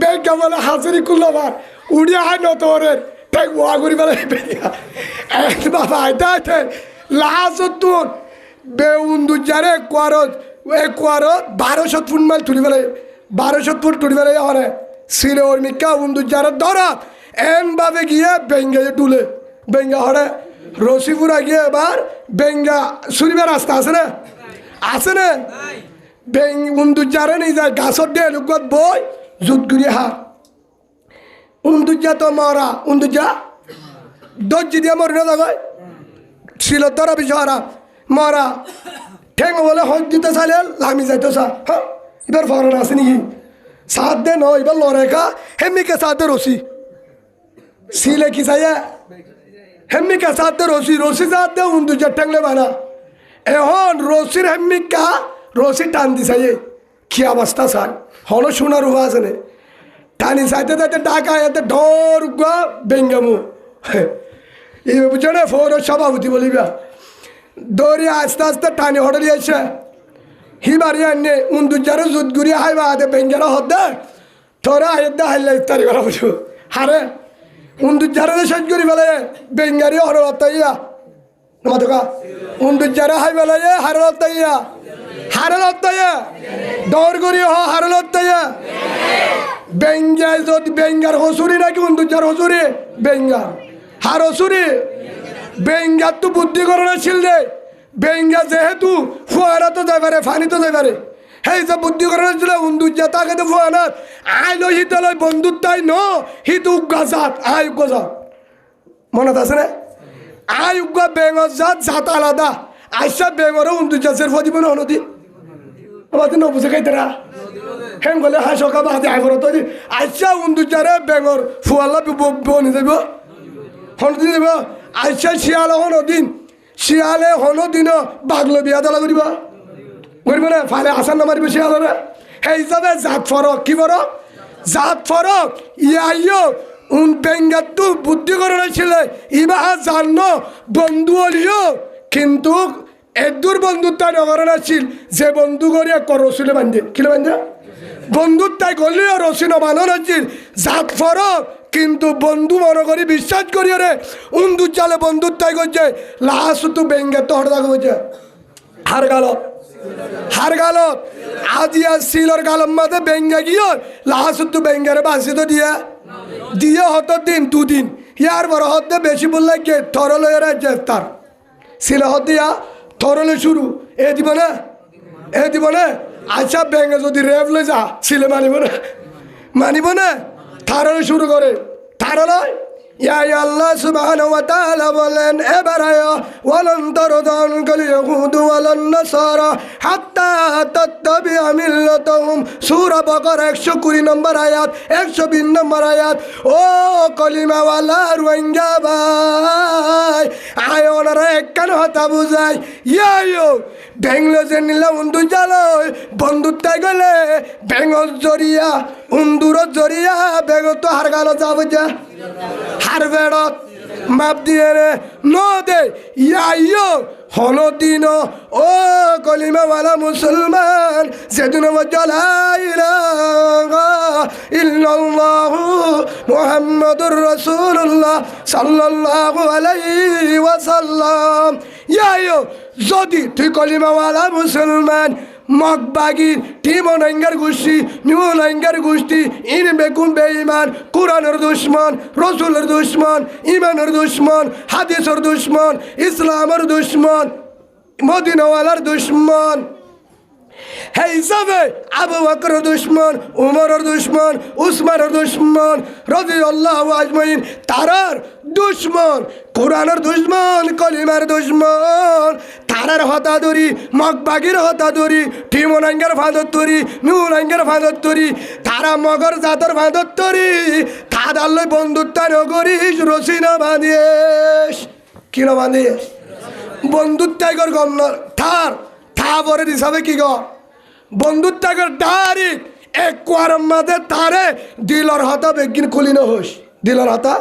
বেঙ্গা বলে হাসুরি কুল্লাবার উড়িয়া হয় নত ওরের ঠেক ওয়া করি বলে বেঙ্গা বাবা আইতে আইতে লাস্ট বে উন্দু যারে কোয়ারত 1200 ফুট মাইল তুলি বেলে 1200 ফুট তুলি বেলে হরে সিলে ওর মিকা উন্দু যারে ধরা এন ভাবে গিয়ে বেঙ্গা ডুলে বেঙ্গা হরে রসিপুরা গিয়ে এবার বেঙ্গা সুরিবার রাস্তা আছে না উন্দু যারে নিয়ে যায় গাছর দিয়ে লুকত বই জুত গুড়ি হার উন্দুজা তো মরা উন্দুজা দর্জি দিয়ে মরি না যাবে ছিল ধরা বিষয়রা মরা ঠেং বলে হজ দিতে চাইলে লামি যাইতো চা হ্যাঁ এবার ফরান আছে নাকি সাত দে ন এবার লড়াইকা হেমিকে সাত দে রসি সিলে কি চাইয়া হেমিকা সাত দে রসি সাত দে উন্দুজা ঠেংলে বানা এখন রসির হেমিকা রসি টান দি চাইয়ে কি অবস্থা চাই হলো সোনার উহা আছে না টানি চাইতে চাইতে ডাকা এতে ঢর গা বেঙ্গামু এই বুঝে না ফোর সভাপতি বলিবা দৌড়ি আস্তে আস্তে টানি হটলি আসছে হি বাড়ি আনে উন্দুজারে জুত গুড়ি হাইবা হাতে বেঙ্গারা হদ্দে তোরা আয়ের হাইলে ইত্যাদি করা বুঝু হারে উন্দুজারে শেষ করি ফেলে বেঙ্গারি হর হত্যাইয়া তোমার উন্দুজারে হাই ফেলে হারে হত্যাইয়া হারেল হত্যাইয়া দৌড় করি হারেল হত্যাইয়া বেঙ্গায় যদি বেঙ্গার হসুরি নাকি উন্দুজার হসুরি বেঙ্গার হার হসুরি বেঙ্গার তো বুদ্ধি করণে ছিল রে বেঙ্গা যেহেতু ফুয়ারা তো যাই পারে ফানি তো যাই পারে সেই যে বুদ্ধি করণে ছিল উন্দুজা তাকে তো ফুয়ানার আইলো হিতালয় বন্ধুত্বাই ন হিত উগ্গা জাত আই উগ্গা জাত মনে আছে না আই উগ্গা বেঙ্গর জাত আলাদা আইসা বেঙ্গরও উন্দুজা সের ফদিব না নদী আমাদের নবুঝে খাইতারা হেম গলে হাসকা বাদে আইবর তো আইসা উন্দুজারে বেঙ্গর ফুয়াল্লা বনি যাব হন দিন যাব আইসা শিয়াল হন দিন শিয়ালে হন দিন বাগলো বিয়া দালা করিবা না ফালে আসান না মারিব শিয়ালরে সেই হিসাবে জাত ফরক কি ফরক জাত ফরক ইয়াইও বেঙ্গার তো বুদ্ধি করে ছিল ইবা জানো বন্ধু হলিও কিন্তু এদুর বন্ধুত্ব নগর আছিল যে বন্ধু করিয়া রসুলে বান্ধে কিলে বান্ধে বন্ধুত্বাই করলেও রসুন বানন আছিল জাত ফরক কিন্তু বন্ধু মনে করি বিশ্বাস করি রে উন্দুর চালে বন্ধুর তাই করছে লাস্ট তো বেঙ্গে তো হঠাৎ করছে হার গেল আজিয়া সিলর গালম মাঝে বেঙ্গে গিয়ে লাস্ট তো বেঙ্গের বাসি তো দিয়ে হতো দিন দুদিন ইয়ার বড় হতে বেশি বললে গে থরল তার সিলে হত দিয়া থরলে শুরু দিব না আচ্ছা বেঙ্গে যদি রেপ লই যা সিলে মানিব না থারলে শুরু করে থারলয় আল্লাহ সুবহানাহু ওয়া তাআলা বলেন এবার ওয়ালান তারদান কাল ইয়াহুদু ওয়ালান নাসারা হাত্তা তাত্তাবিআ মিল্লাতাহুম সূরা বাকারা 120 নম্বর আয়াত 120 নম্বর আয়াত ও কলিমাওয়ালা রোহিঙ্গা ভাই আয় ওনারা একখান হতা বুঝাই বেঙ্গলো যে নিলা উন্দু জালো বন্ধুত্বাই গেলে বেঙ্গল জরিয়া উন্দুর জরিয়া বেঙ্গ তো হার গেল যাবো যা হার বেড়ত মাপ দিয়ে রে ন দে হন দিন ও কলিমাওয়ালা মুসলমান সেদিন ইল্লাল্লাহু মুহাম্মাদুর রাসূলুল্লাহ সাল্লাল্লাহু আলাইহি ওয়াসাল্লাম যদি তুই কলিমাওয়ালা মুসলমান মগবাগির টিমনাঙ্গার গোষ্ঠী মিমনাঙ্গার গোষ্ঠী ইন বেকুম বেঈমান কোরআনের দুশ্মন রসুলের দুশ্মন ইমানের দুশ্মন হাদিসের দুশ্মন ইসলামের দুশ্মন মদিনাওয়ালার দুশ্মন হে হিসাবে আবু বকরের দুশ্মন উমরের দুশ্মন উসমানের দুশ্মন রাদিয়াল্লাহু আজমাইন তারার দুশ্মন কোরআনের দুশ্মন কলিমার দুশ্মন তারার হতা ধরি মগবাগির হতা ধরি টিমনাঙ্গের ফাঁদত তরি মিউনাঙ্গের ফাঁদত তরি তারা মগর জাতর ফাঁদত তরি তাদাল্লই বন্ধুত্ব নগরিস রসিনা বাঁধিয়েস কিনা বাঁধিয়েস বন্ধুত্বাগর গম থার পরের হিসাবে কি গো বন্ধুত্বাগর ডাইরেক্ট এক কোয়ারম মাঝে তারে দিলর হতা বেগিন কুলিন হোস দিলর হতা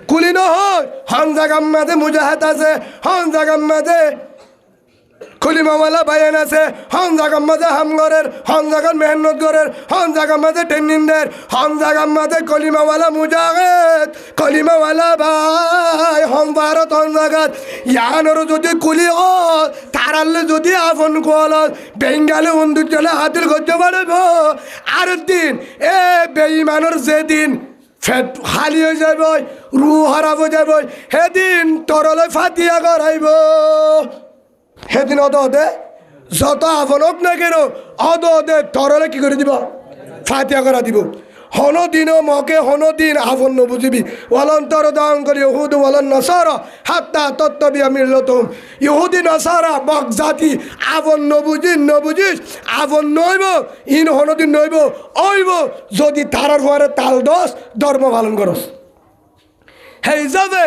কুলিন হোস হন জাগাম মাঝে মুজাহাদ আছে হন জাগাম মাঝে কলিমাওয়ালা বায়ান আছে হন জাগাম মাঝে হামগরের হন জাগার মেহনত গরের হন জাগাম মাঝে টেন্নিনদের হন জাগাম মাঝে কলিমাওয়ালা মুজাহিদ কলিমাওয়ালা ভাই হন ভারত হন জাগাত ইয়ানোর যদি কুলি ও তারালে যদি আফন কোয়াল বেঙ্গালে উন্দুর চলে হাতির করতে পারব আর দিন এ বেঈমানের যেদিন ফেট খালি হয়ে যাব রু হারাবো যাব সেদিন তরলে ফাতিয়া করাইব সেদিন অদে যত আফন হোক না কেন অদে তরলে কি করে দিব ফাতিয়া করা দিব হন দিন মকে হন দিন আফন নবুঝিবি ওয়ালন্তর দান করি ইহুদ ওয়ালান নাসারা হাত্তা তাত্তাবিআ মিল্লাতাহুম ইহুদি নাসারা মক জাতি আফন নবুঝিস আফন নইব ইন হন দিন নইব ওইব যদি তারার পরে তাল দোষ ধর্ম পালন করস হে যাবে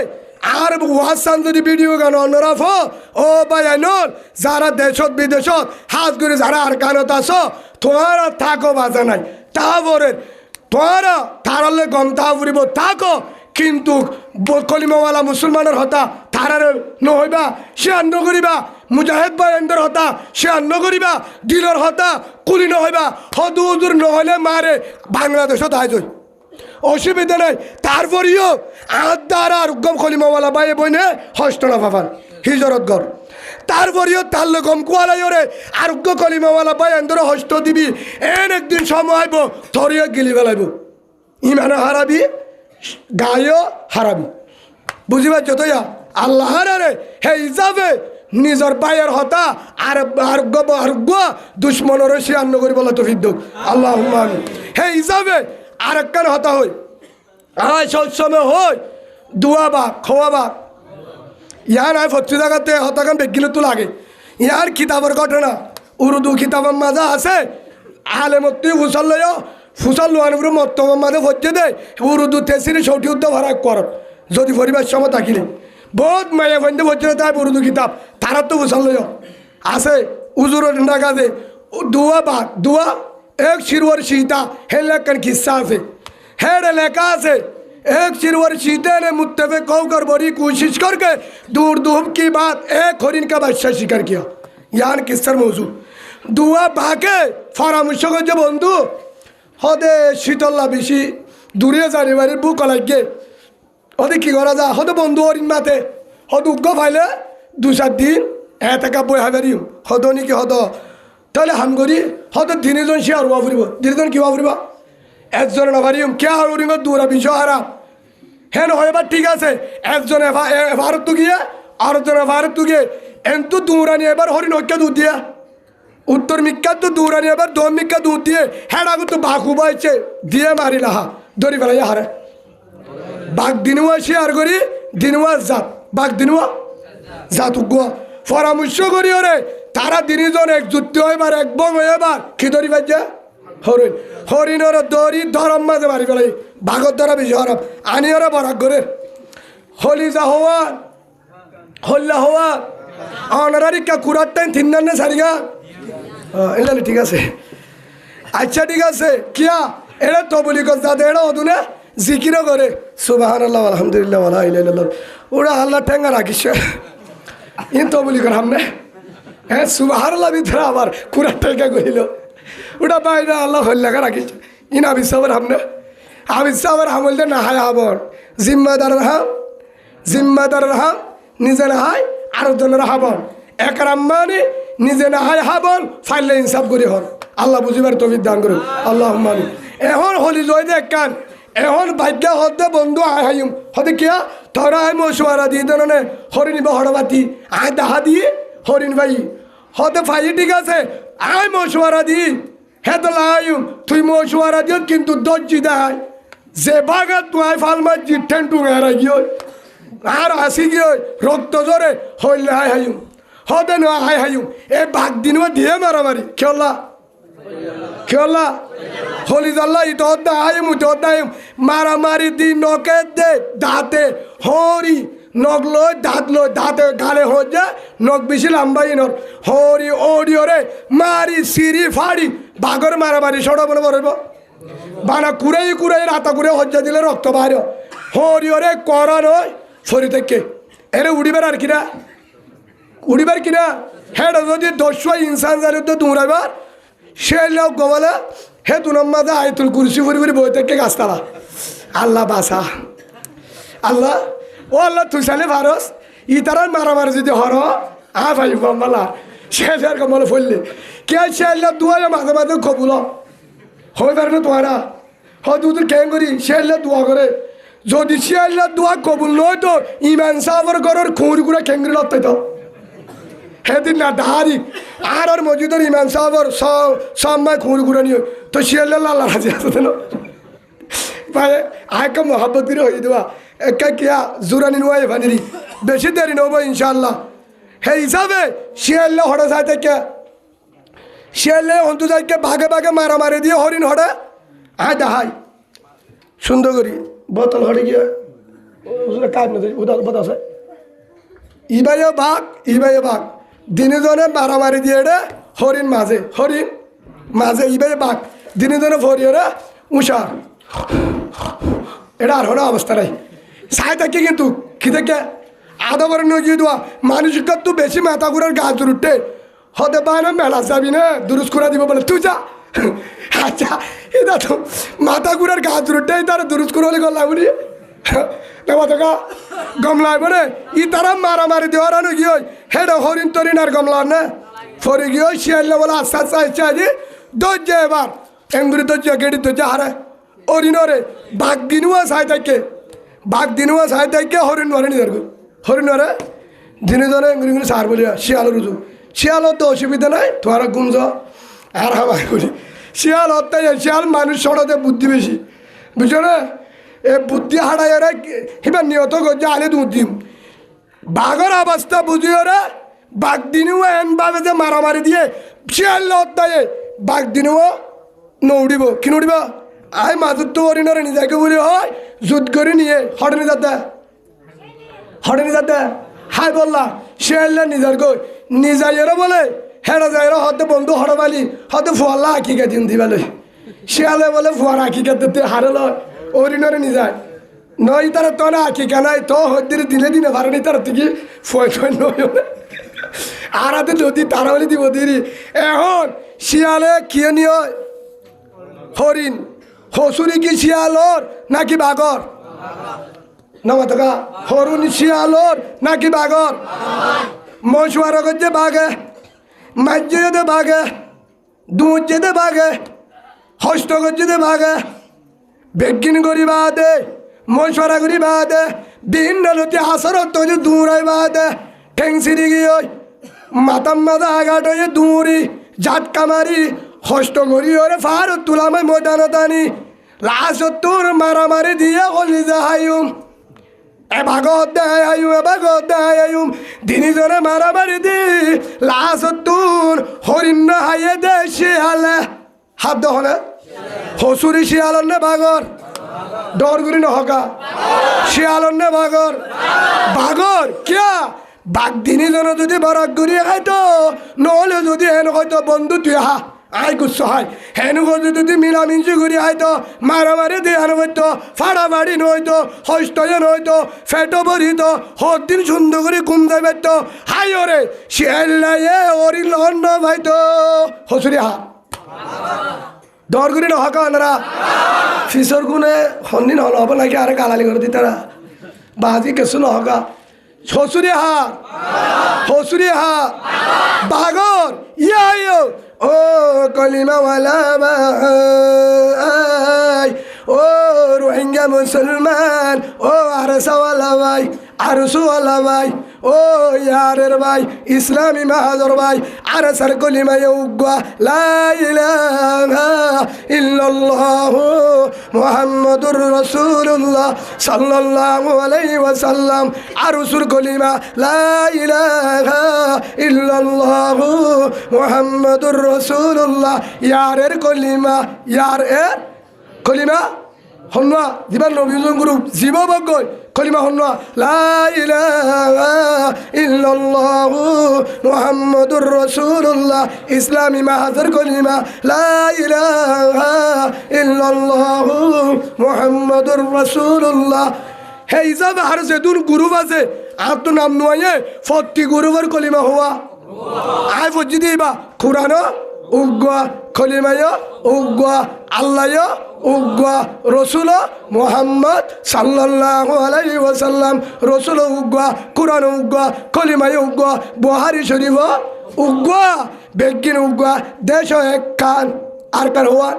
আর ওয়াসান যদি ভিডিও গান অন্যরাফ ও বায়ানল যারা দেশত বিদেশত হাত করে যারা আর কানত আস তোমারা থাকো বাজা নাই তারপরে তোরা তারালে গম তাহা ফুরিব থাকো কিন্তু কলিমাওয়ালা মুসলমানের হতা তারার নহইবা সে আন্ন করিবা মুজাহিদ বায়ানদের হতা সে আন্ন করিবা দিলর হতা কুলি নহইবা হদুদুর নহলে মারে বাংলাদেশত আয় যাই অসুবিধা নাই তারপরেও আদার আর গম কলিমাওয়ালা বাইয়ে বইনে হস্টনা ভাবান হিজরত ঘর তারপরেও তার গম কুয়ালাই ওরে আরোগ্য কলিমাওয়ালা বায়ান ধরে হস্ত দিবি এন একদিন সময় আইব থরিয়ে গিলি বেলাইব ইমানও হারাবি গায়েও হারাবি বুঝি পারছো তো আল্লাহ হারারে হে হিসাবে নিজের বাইয়ের হতা আর আরোগ্য দুশ্মনের সে আন্ন করি বলা তো ফিদ্দ আল্লাহ হে হিসাবে আর একখান হতা হই আয় সবসময় হই দুয়াবা খোয়াবা ইয়ার আয় ফচ্ছু জায়গাতে হতাকান বেগিলে তো লাগে ইয়ার কিতাবের ঘটনা উর্দু কিতাবের মাঝে আছে আলেমত্তি ফুসল লয় ফুসল লোয়ানগুলো মত্তমের মাঝে ফচ্ছে দেয় উর্দু তেসিরে সৌটি উদ্দ ভাড়া কর যদি পরিবার সময় থাকিলে বহুত মায়া ফন্দে ফচ্ছে তাই উর্দু কিতাব তারা তো ফুসল লয় আছে উজুর ডাকা দে দুয়া এক শিরওয়ার সীতা হে লেখান কিस्सा আছে हेरे लेखा से एक सिरवर सीते ने मुत्तफिक होकर बड़ी कोशिश करके दूर दूर की बात एक हरिन का बादशाह शिकार किया यान किस्सर मौजू दुआ भागे परामर्श करছে বন্ধু হদে শীতলা বেশি দূরে জানি বাড়ির বুক লাগে হতে কি করা যায় হতে বন্ধু হরিণ মাতে হতে উগ্র ফাইলে 2-4 দিন একা বই হাবারিম হতো নাকি হতো তাহলে হাম করি হয়তো দিনেজন সে আর ফুরিব দিনেজন কিবা ফুরিব একজনে নাভারিম কে আর উড়িব দূরা বিষয় হারাম হ্যাঁ হয় এবার ঠিক আছে একজনে ভারত তো গিয়ে আরেকজনে ভারত তো গিয়ে এন্তু দূরানি এবার হরিণ হত্যা দুধ দিয়া উত্তর মিক্কা তো দূরানি এবার দম মিক্কা দুধ দিয়ে হ্যাঁ আগু তো বাঘু বাইছে দিয়ে মারিলা হা দড়ি ফেলাই হারে বাঘ দিনুয়া সে আর করি দিনুয়া জাত বাঘ দিনুয়া জাত উগ্র পরামর্শ করি ওরে তারা দিনজন একজুট এবার একবং এবার কি ধরি পাইছে হরিণ হরিণের দড়ি ধরম মাঝে মারি ফেলাই বাঘর ধরা বেশি হরম আনি ওরা বরাক করে হলিজা হওয়া হল্লা হওয়া অনারারি কা কুড়ার টাইম তিন না সারিগা এটা ঠিক আছে আচ্ছা ঠিক আছে কিয়া এটা তো বলি যাতে এটা অদুনে জিকিরও করে সুবহানাল্লাহ আলহামদুলিল্লাহ ওয়ালা ইলাহা ইল্লাল্লাহ ওরা আল্লাহ ঠেঙ্গা রাখিস ইন তো বলি কর হামনে হ্যাঁ সুবহানাল্লাহ ভিতরে আবার কুড়ার ঠেঙ্গা করিল ওটা বাইরে আল্লাহ হল্লাকা রাখিস ইন আবিসাবর হামনে আবিসাবর হামলতে না হায় হাবর জিম্মাদার হাম নিজে না হায় আরেকজনের হাবন একরাম মানে নিজে না হায় হাবন ফাইলে ইনসাফ করি হন আল্লাহ বুঝিবার তৌফিক দান করুন আল্লাহ মানি এখন হলি জয় দেখ কান এখন ভাগ্য হতে বন্ধু আয় হাইম হতে কিয়া তোরা আয় মশুয়ারা দিয়ে ধরনে হরিণ বা হরবাতি আয় দাহা দিয়ে হরিণ ভাই হতে ফাই ঠিক আছে আয় মশুয়ারা দি হে তো লাইম তুই মশুয়ারা দিও কিন্তু দর্জি দেয় যে বাগাত তুই আয় ফালমা জিঠেন টু হেরা গিয়ে আর আসি গিয়ে রক্ত জোরে হইলে আয় হাইম হতে না আয় হাইম এ বাঘ দিন দিয়ে মারামারি খেলা খেলা হলি জাল্লা ইতো দাইম উতো দাইম মারামারি দি নকে দে দাঁতে হরি নখ লয় দাঁতে গালে হয়ে যায় নখ বেশি লম্বাই নর হরি ওডি ওরে মারি সিরি ফাড়ি বাঘর মারামারি সড়া বলে বলব বানা কুড়াই রাতা কুড়ে হজ্জা দিলে রক্ত বাইর হরি ওরে করা নয় শরী থেকে এরে উড়িবার আর কিনা উড়িবার কিনা হ্যাঁ যদি 10 ইনসান জানে তো দৌড়াইবার সে লোক গমালে হে দু নম্বর আয়তুল কুরসি ফুরি ফুরি বই থেকে গাছতলা আল্লাহ বাসা আল্লাহ ও আল্লাহ তুই সালে ভারস ই তারা মারামারি যদি হর ভাই গমালা সে গমালে ফললে কে সে আল্লাহ দুয়া মাঝে মাঝে কবুল হয়ে পারে না তোমারা হয়তো তুই কেন করি সে আল্লাহ দোয়া করে যদি সে আল্লাহ দোয়া কবুল নয় তো ইমান সাহর ঘরের খুঁড়ি করে খেঙ্গরি লড়তাই তো হেদিন না দাহারি আর মসজিদের ইমাম সাহবর সবাই খুঁড়ি ঘুরে নিও তো শিয়াল্লা আল্লাহ রাজি আছে না ভাই আয়কা মোহাব্বত করে হয়ে দেওয়া একা কিয়া জোরানি নোয়াই ভানিরি বেশি দেরি নেবো ইনশাল্লাহ হে হিসাবে শিয়াল্লা হড়ে যায় থেকে শিয়াল্লা অন্তু যাইকে ভাগে ভাগে মারামারি দিয়ে হরিণ হড়ে আয় দাহাই সুন্দর করি বোতল হড়ে গিয়ে কাজ না উদাল বোতল আছে ইবাইও বাঘ দিনে জনে মারামারি দিয়ে রে হরিণ মাঝে ইবাই বাঘ দিনে জনে ভরিয়ে উষা এটা আর হলো অবস্থা নাই সাই থাকে কিন্তু কি থেকে আদা করে নিয়ে দেওয়া মানুষের তো বেশি মাথা ঘুরার গাছ উঠে হতে পারে না মেলা যাবি না দুরুস করে দিব বলে তুই যা আচ্ছা এটা তো মাথা ঘুরার গাছ উঠে তারা দুরুস করে হলে গল্লা বলি দেখা গমলা বলে ই তারা মারামারি দেওয়ার আনো গিয়ে হেডা হরিণ তরিণ আর গমলার না ফরে গিয়ে শিয়াল্লা বলে আস্তে আস্তে আসছে আজি দরজা এবার এঙ্গুরি দরজা গেড়ি দরজা হারে হরিণরে বাঘ দিনুয়া সাই থাকে হরিণ মারে নিজের হরিণরে দিনে ধরে এঙ্গুরি এঙ্গুরি সার বলিয়া শিয়াল রুজু শিয়ালও তো অসুবিধা নাই তোমার গুঞ্জ আর হামাই করি শিয়াল হত্যাই শিয়াল মানুষ সড়াতে বুদ্ধি বেশি বুঝছো না এ বুদ্ধি হারাই রে এবার নিহত করছে আলে দুধ দিম বাঘর অবস্থা বুঝি ওরা বাঘ দিনেও এনভাবে যে মারামারি দিয়ে শিয়াল হত্যায় বাঘ দিনেও নৌড়িব কি নৌড়িব আয় মাজুর তো হরিণরে নিজেকে বলি হয় যুদ্ধ করে নিয়ে হটনি যাতে হাই বললা শিয়াল্লা নিজের গই নিজাইয়েরও বলে হেরা যাইরা হতে বন্ধু হরবালি হতে ফুয়াল্লা আঁকিকে দিন দিবালে শিয়ালে বলে ফুয়ার আঁকিকে দিতে হারে লয় হরিণরে নিজায় নয় তারা তো না আঁকিকা নাই তো হদ্দিরে দিনে ভারেনি তার থেকে ফয় নয় আর হাতে যদি তারা বলে দিব দিরি এখন শিয়ালে কিয়ে নিয়ে হরিণ হসুরি কি শিয়ালর নাকি বাগর? নমতকা হরুন শিয়ালর নাকি বাগর? মশওয়ার করছে বাগে, মাজ্জে বাগে, দুধ যেতে বাগে, হস্ত করছে বাগে, বেগিন করি বাদে, মশওয়ারা করি বাদে, বিভিন্ন লোকে আসরত দূরাই বাদে, ঠেংসিরি গিয়ে মাথা আঘাট হয়ে দূরি ঝাটকা মারি হস্ত করি ওরে ফার তুলামে ময়দান টানি লাস্ট তোর মারামারি দিয়ে কলি যাহাইম এভাগত দেয় আয়ুম এভাগত দেয় আয়ুম দিনিজনে মারামারি দি লাস্ট তোর হরিণ হাইয়ে দে শিয়ালে হাত দহনে হসুরি শিয়ালন নে বাগর ডরগুরি নহকা শিয়ালন নে বাগর বাগর কিয়া বাঘ দিনই যেন যদি বরাক ঘুরিয়ে খাইতো নহলে যদি হেন হয়তো বন্ধু তুই হা আই গুচ্ছ হয় হেন যদি মিলামিঞ্চি ঘুরি হয়তো মারামারি দিয়ে হেন হইতো ফাড়াফাড়ি নইতো হস্তয়ে নইতো ফেটো ভরিত হর দিন সুন্দর করে ঘুমতে পারতো হাই ওরে শিয়াল্লাইয়ে ওরি লন্ড ভাইতো হসুরি হা দরগুরি নহকা আনারা ফিসর গুনে হন্দিন হল হব নাকি আরে গালালি করে দিতারা বাজি কেসু নহকা হসুরি হা হসুরি হা বাগর ইয়ো ও কলিমাওয়ালা ভাই ও রোহিঙ্গা মুসলমান ও আরসাওয়ালা ভাই আরসুওয়ালা ভাই ও ইয়ারের ভাই ইসলামী মাহাজর ভাই আরসার কলিমায় উগ্গা লা ইলাহা ইল্লাল্লাহ মুহাম্মাদুর রাসূলুল্লাহ সাল্লাল্লাহু আলাইহি ওয়াসাল্লাম আরসুর কলিমা লা ইলাহা ইল্লাল্লাহ মুহাম্মাদুর রাসূলুল্লাহ ইয়ারের কলিমা ইয়ারের কলিমা হন্না জীবন নবীজন গুরু জীববজ্ঞ কলিমা হন্না লা ইলাহা ইল্লাল্লাহ মুহাম্মাদুর রাসূলুল্লাহ ইসলামী মাহাজর কলিমা লা ইলাহা ইল্লাল্লাহ মুহাম্মাদুর রাসূলুল্লাহ হে হিসাব আর যেদুন গ্রুপ আছে আর তো নাম নয় ফত্তি গ্রুপের কলিমা হওয়া আয় ফজি দিবা কোরআন উগ্গা কলিমায় উগ্গা আল্লাহ উগ্গা রসুল মুহাম্মদ সাল্লাল্লাহু আলাইহি ওয়াসাল্লাম রসুল উগ্গা কোরআন উগ্গা কলিমায় উগ্গা বুখারী শরীফ উগ্গা বেগিন উগ্গা দেশ এক কান আর কার হওয়া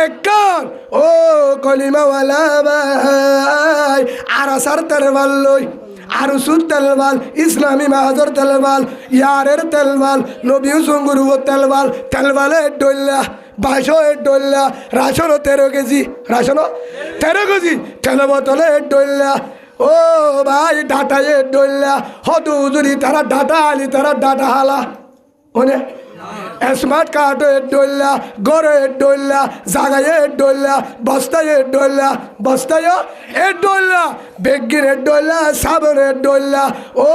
এক কান ও কলিমাওয়ালা ভাই আর আসার তেরবাল লই আরসুর তেলবাল ইসলামী মাহাজর তেলবাল ইয়ারের তেলবাল নবী সঙ্গুরু তেলবাল তেলবালে ডল্লা 22 ডল্লা রাশন 13 কেজি রাশন 13 কেজি তেল বোতলে ডল্লা ও ভাই ডাটায় ডল্লা হতু যদি তারা ডাটা আলি তারা ডাটা হালা ওনে স্মার্ট কার্ডে ডল্লা গড়ে ডল্লা জাগায় ডল্লা বস্তায় ডল্লা বস্তায় এ ডল্লা বেগিনে ডল্লা সাবনে ডল্লা ও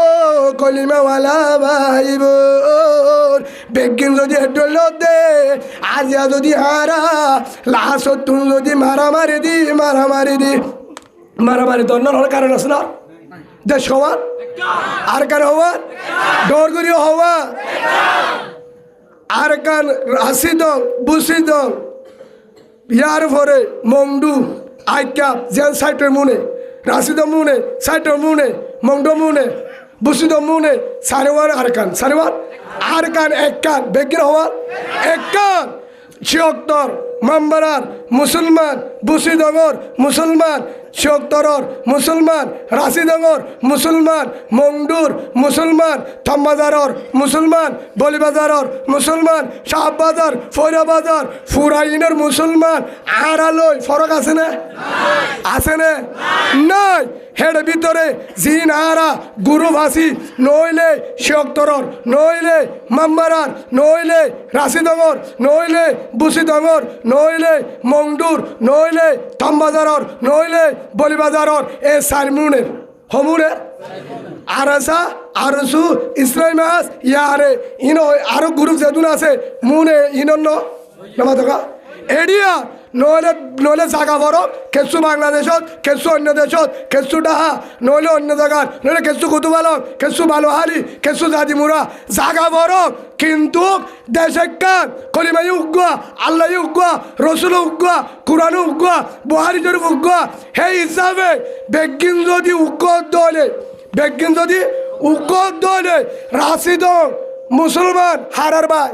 কলিমাওয়ালা ভাই বোন বেগিন যদি ডল্লা দে আজিয়া যদি হারা লাশ তুমি যদি মারামারি দি মারামারি তো অন্য কারণ আছে না দেশ হওয়ার আর কার হওয়ার ডরগরি হওয়া আর কান রাশিদং বুসিদং ইয়ার ভরে মংডু আইকা জেন সাইটের মুনে রাশিদ মুনে সাইটের মুনে মংডু মুনে বুসিদ মুনে সারেওয়ার আর কান এক কান বেগির হওয়ার এক কান শিয়ক্তর মাম্বারার মুসলমান বুসিদঙর মুসলমান শিয়ক্তরর মুসলমান রাশিদঙর মুসলমান মংডুর মুসলমান থম্বাজারর মুসলমান বলিবাজারর মুসলমান শাহবাজার ফৈরাবাজার ফুরাইনের মুসলমান আর আলোয় ফরক আছে না নাই হেড ভিতরে জিন আরা গুরু ভাসি নইলে শিয়ক্তরর নইলে মাম্বারার নইলে রাশিদঙর নইলে বুসিদঙর নইলে মংডুর নইলে থম্বাজারর নইলে বলিবাজারর এ সারমুনের হমুনের আরসা আরসু ইসলামী মাস ইয়ারে ইনো আরো গ্রুপ যেদুন আছে মুনে ইনন্ন নামা দেখা এডিয়া নহ'লে নহ'লে জাগা বরক কেঁচু বাংলাদেশত কেঁচু অন্য দেশত কেঁচু ডাহা নহ'লে অন্য জায়গার নহ'লে কেঁচু কুতুবালক কেঁচু বালোহালি কেঁচু জাদিমুরা জাগা বরক কিন্তু দেশে কান কলিমাই উগ্গা আল্লাহ উগ্গা রসুল উগ্গা কোরআন উগ্গা বুহারি শরীফ উগ্গা সেই হিসাবে বেগিন যদি উগ্গত দলে বেগিন যদি উগ্গত দলে রাশিদ মুসলমান হারার ভাই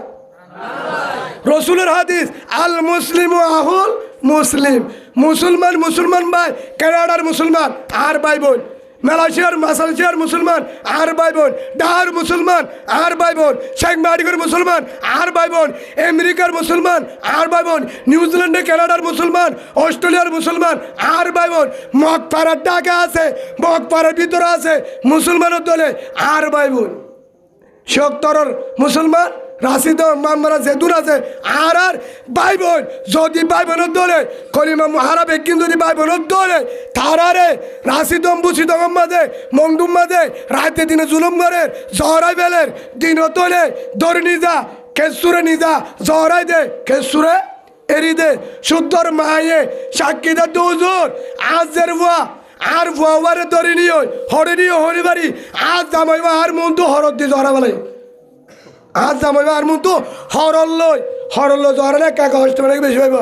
রসুলের হাদিস আল মুসলিম আহুল মুসলিম মুসলমান মুসলমান ভাই কানাডার মুসলমান আর ভাই বোন মালয়েশিয়ার মুসলমান আর ভাই বোন ডাহার মুসলমান আর ভাই বোন শেখ মাডিগর মুসলমান আর ভাই বোন আমেরিকার মুসলমান আর ভাই বোন নিউজিল্যান্ডে কানাডার মুসলমান অস্ট্রেলিয়ার মুসলমান আর ভাই বোন মগপাড়ার ডাকে আছে মগপাড়ার ভিতরে আছে মুসলমানের দলে আর ভাই বোন শক্তরর মুসলমান রাশিদ মামরা যেদুর আছে আর ভাই বোন যদি ভাই বোনের দলে কলিমা মহারা বেকিন যদি ভাই বোনের দলে তারারে রাশিদম বুসিদম মাঝে মংডুম মাঝে রাতে দিনে জুলুম করে জহরাই বেলের দিন তোলে দৌড় নিজা কেসুরে নিজা জহরাই দে কেসুরে এরি দে শুদ্ধর মায়ে সাক্ষী দে দুজোর আজের ভুয়া আর ভুয়ারে দরি নিও হরে নিও হরিবারি আজ জামাইবা আর মন তো হরদ দিয়ে জহরা বলে আজ জামাইবা আর মন তো হরল জহরা কাকা হস্ত মানে বেশি হইব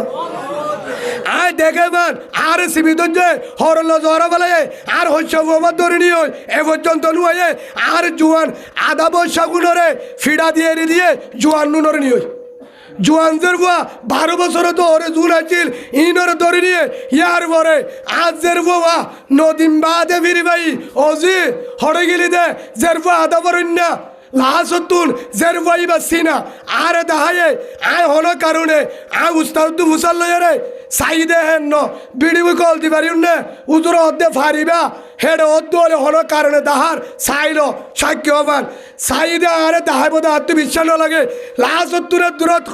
আয় দেখে মান আর সীমিত যে হরল জহরা বলে আর হস্য ভুয়া দরি নিও এ পর্যন্ত নুয়ে আর জুয়ান আধা বৈশা গুণরে ফিডা দিয়ে এরি দিয়ে জুয়ান নুনরে নিও জুয়ানদের বুয়া 12 বছরে তো ওরে জুন আছিল ইনরে ধরে নিয়ে ইয়ার পরে আজের বুয়া নদীম বাদে ফিরি ভাই ওজি হরে গেলি দে জের বুয়া আদা বরণ্যা লাসতুন জের বুয়াই বাসি না আরে দাহায়ে আয় হলো কারণে আয় উস্তাদ মুসাল লয়রে সাইদে হেন বিড়ি কল দি পারি না উজুর অধ্যে ফারিবা হেডে অধ্যলে হলো কারণে দাহার সাইলো সাক্ষী হবান সাইদে আরে দাহাই বোধ আত্মবিশ্বাস লাগে লাসতুরের দূরত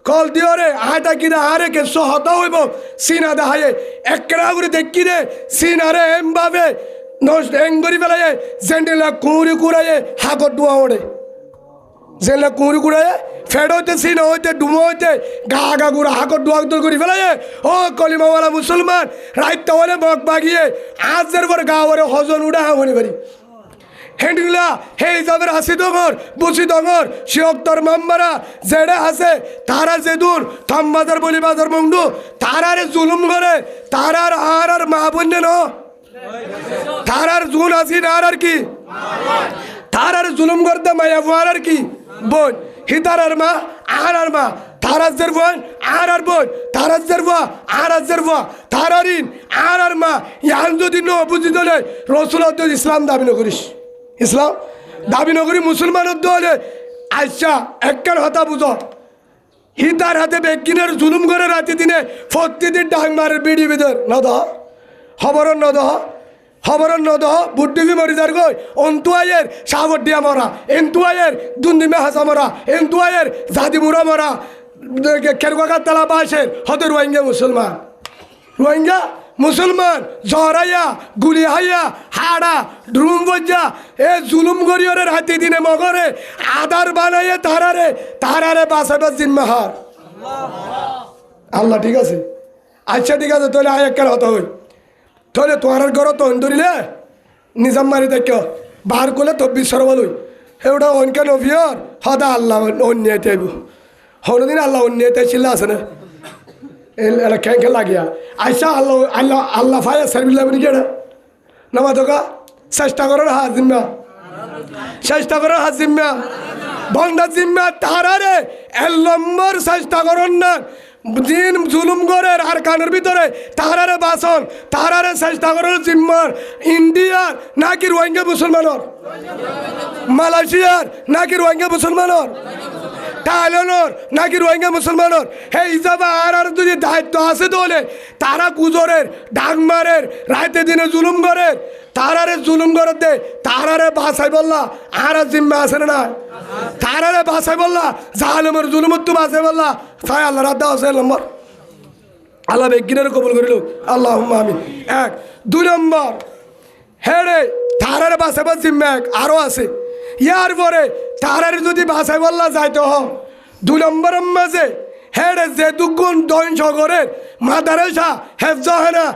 কল দিও রে আটা কিনা আরে কে সহতা হইব সিনা দাহায়ে একরা করে দেখি রে সিনারে এমভাবে নষ্ট এঙ্গরি বেলায় জেন্ডেলা কুড়ি কুড়াইয়ে হাগর ডুয়া ওড়ে জেলা কুড়ি কুড়াইয়ে ফেড হইতে সিনা হইতে ডুমো হইতে গা গা গুড়া হাগর ডুয়া দল করি ফেলাইয়ে ও কলিমাওয়ালা মুসলমান রাইতে হলে মগ বাগিয়ে আজের পর গা ওরে হজন উড়া হামনি পারি হেন্ডিলা হে হিসাবের হাসি ডঙর বুসি ডঙর শিয়ক্তর মাম্বারা জেডে হাসে তারা যেদুর থাম্বাজার বলি বাজার মংডু তারারে জুলুম করে তারার আর মা বন্যে ন তারার জুন আসি না আর কি তারার জুলুম করতে মায়া আর কি বোন হিতারার মা আর মা তারাজের বোন আর বোন তারাজের বুয়া আর বুয়া তারারিন আর মা ইয়ান যদি ন বুঝি দলে রসুল ইসলাম দাবি ন করিস ইসলাম দাবি নগরী মুসলমানের দলে আচ্ছা একখান হতা বুঝো হিতার হাতে বেকিনের জুলুম করে রাতে দিনে প্রতিদিন ডাং মারের বিড়ি বিদের নদ খবরন নদ বুদ্ধিবি মরি যার গই অন্তুয়াইয়ের সাগর দিয়া মরা এন্তুয়াইয়ের দুন্দিমে হাসা মরা এন্তুয়াইয়ের জাদি মুরা মরা কেরগার তালা বাসের হতে রোহিঙ্গা মুসলমান রোহিঙ্গা মুসলমান জহরাইয়া গুলি হাইয়া হাড়া ড্রুম বজ্জা এ জুলুম গরিয়রে হাতি দিনে মগরে আদার বানাইয়ে তারারে বাসাবার জিম্মাহার আল্লাহ ঠিক আছে আচ্ছা ঠিক আছে তাহলে আয় কেন হতে হই তাহলে তোমার ঘর তো ধরিলে নিজাম মারি দেখ বার করলে তো বিশ্ব বলুই এওটা অনকে নভিয়র হদা আল্লাহ অন্যায়তে আইব হনদিন আল্লাহ অন্যায়তে চিল্লা আছে না এলা খেয়ে লাগিয়া আইসা আল্লাহ ফায়া সার্ভিস লাগবে নাকি এটা নামা তোকা চেষ্টা করার হাত জিম্মা চেষ্টা করার হাত জিম্মা বন্ধার জিম্মা তারারে 1 নম্বর চেষ্টা করেন না দিন জুলুম করে আর কানের ভিতরে তারারে বাসন তারারে চেষ্টা করার জিম্মার ইন্ডিয়ার নাকি রোহিঙ্গা মুসলমানের মালয়েশিয়ার নাকি রোহিঙ্গা মুসলমানের থাইল্যান্ডর নাকি রোহিঙ্গা মুসলমানের এই হিসাবে আর যদি দায়িত্ব আছে তাহলে তারা গুজরের ডাংমারের রাতে দিনে জুলুম করে তারারে জুলুম করে দে তারারে বাসাই বললা আর জিম্মা আছে না তারারে বাসাই বললা জালেমের জুলুমত তো বাসাই বললা তাই আল্লাহ রাদ্দা আছে নম্বর আল্লাহ বেগিনের কবুল করিল আল্লাহ আমিন 1 2 নম্বর হেরে তারারে বাসাইবার জিম্মা আরও আছে ইয়ার পরে তারারে যদি বাসাই বললা যাইতে হ 2 নম্বরের মাঝে হেডে যে দুগুণ দইন সগরের মাদারেসা হেফজ হেনা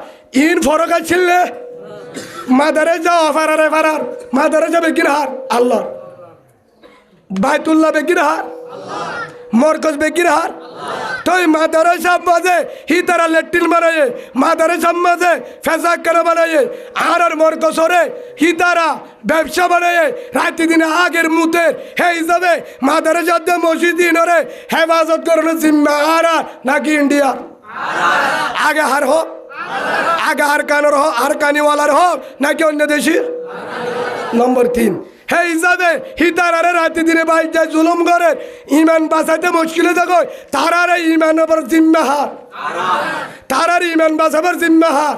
ইন ফরকা ছিললে মাদারেসা অফারারে ফারার মাদারেসা বেগির হার আল্লাহ বাইতুল্লাহ বেগির হার মরকজ বেগির হার তো মাদারেসা মাঝে হিতারা লেট্রিন বানায়ে মাদারেসা মাঝে ফেসাক্কানা বানায়ে আর মরকজরে হিতারা ব্যবসা বানায়ে রাতে দিনে আগের মুতে হে হিসাবে মাদারেসা মসজিদিনরে হেফাজত করানোর জিম্মা আর নাকি ইন্ডিয়া আগে হার হোক আগে আর কানোর হোক আর কানিওয়ালার হোক নাকি অন্য দেশির নম্বর 3 হে হিসাবে হিতারারে রাতে দিনে বাইর যায় জুলুম করে ইমান বাঁচাইতে মুশকিলে দেখো তারারে ইমানের উপর জিম্মা হার তারার ইমান বাঁচাবার জিম্মা হার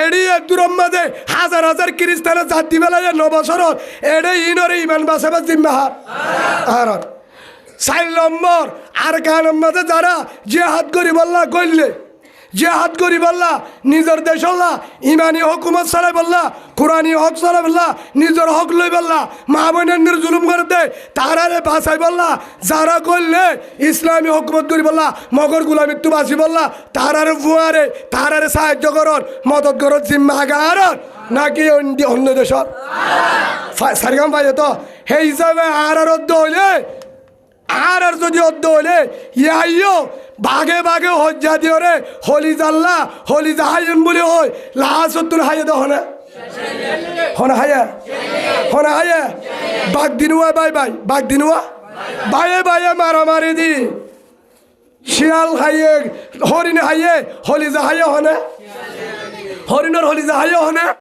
এডি দূরের মাঝে হাজার হাজার খ্রিস্টানের জাতি বেলায় 9 বছর এডে ইনরে ইমান বাঁচাবার জিম্মা হার আর 4 নম্বর আর কানের মাঝে যারা জিহাদ করি বল্লা কইলে জিহাদ করি বল্লা নিজের দেশ হল্লা ইমানি হকুমত চালাই বল্লা কোরআনী হক চালাই বল্লা নিজের হক লই বল্লা মা বোনের জুলুম করে দে তারারে বাঁচাই বল্লা যারা করলে ইসলামী হকুমত করি বল্লা মগর গুলামির তু বাঁচি বল্লা তারারে ফুয়ারে তারারে সাহায্য করন মদত করন জিম্মা আগার নাকি অন্য দেশত সারিগাম পাই তো সেই হিসাবে আর অর্ধ হইলে আর যদি অর্ধ হইলে ইয়াইও বাগে বাগে হজ্জা দিও রে হলি জাল্লা হলি জাহাইন বলে হয় লাহাসতুল হাইয়া দো হনা হনা হাইয়া হনা হাইয়া বাগ দিনুয়া বাই বাই বাগ দিনুয়া বাইয়ে বাইয়ে মারামারি দি শিয়াল হাইয়ে হরিণ হাইয়ে হলি জাহাইয়া হনা হরিণর হলি জাহাইয়া হনা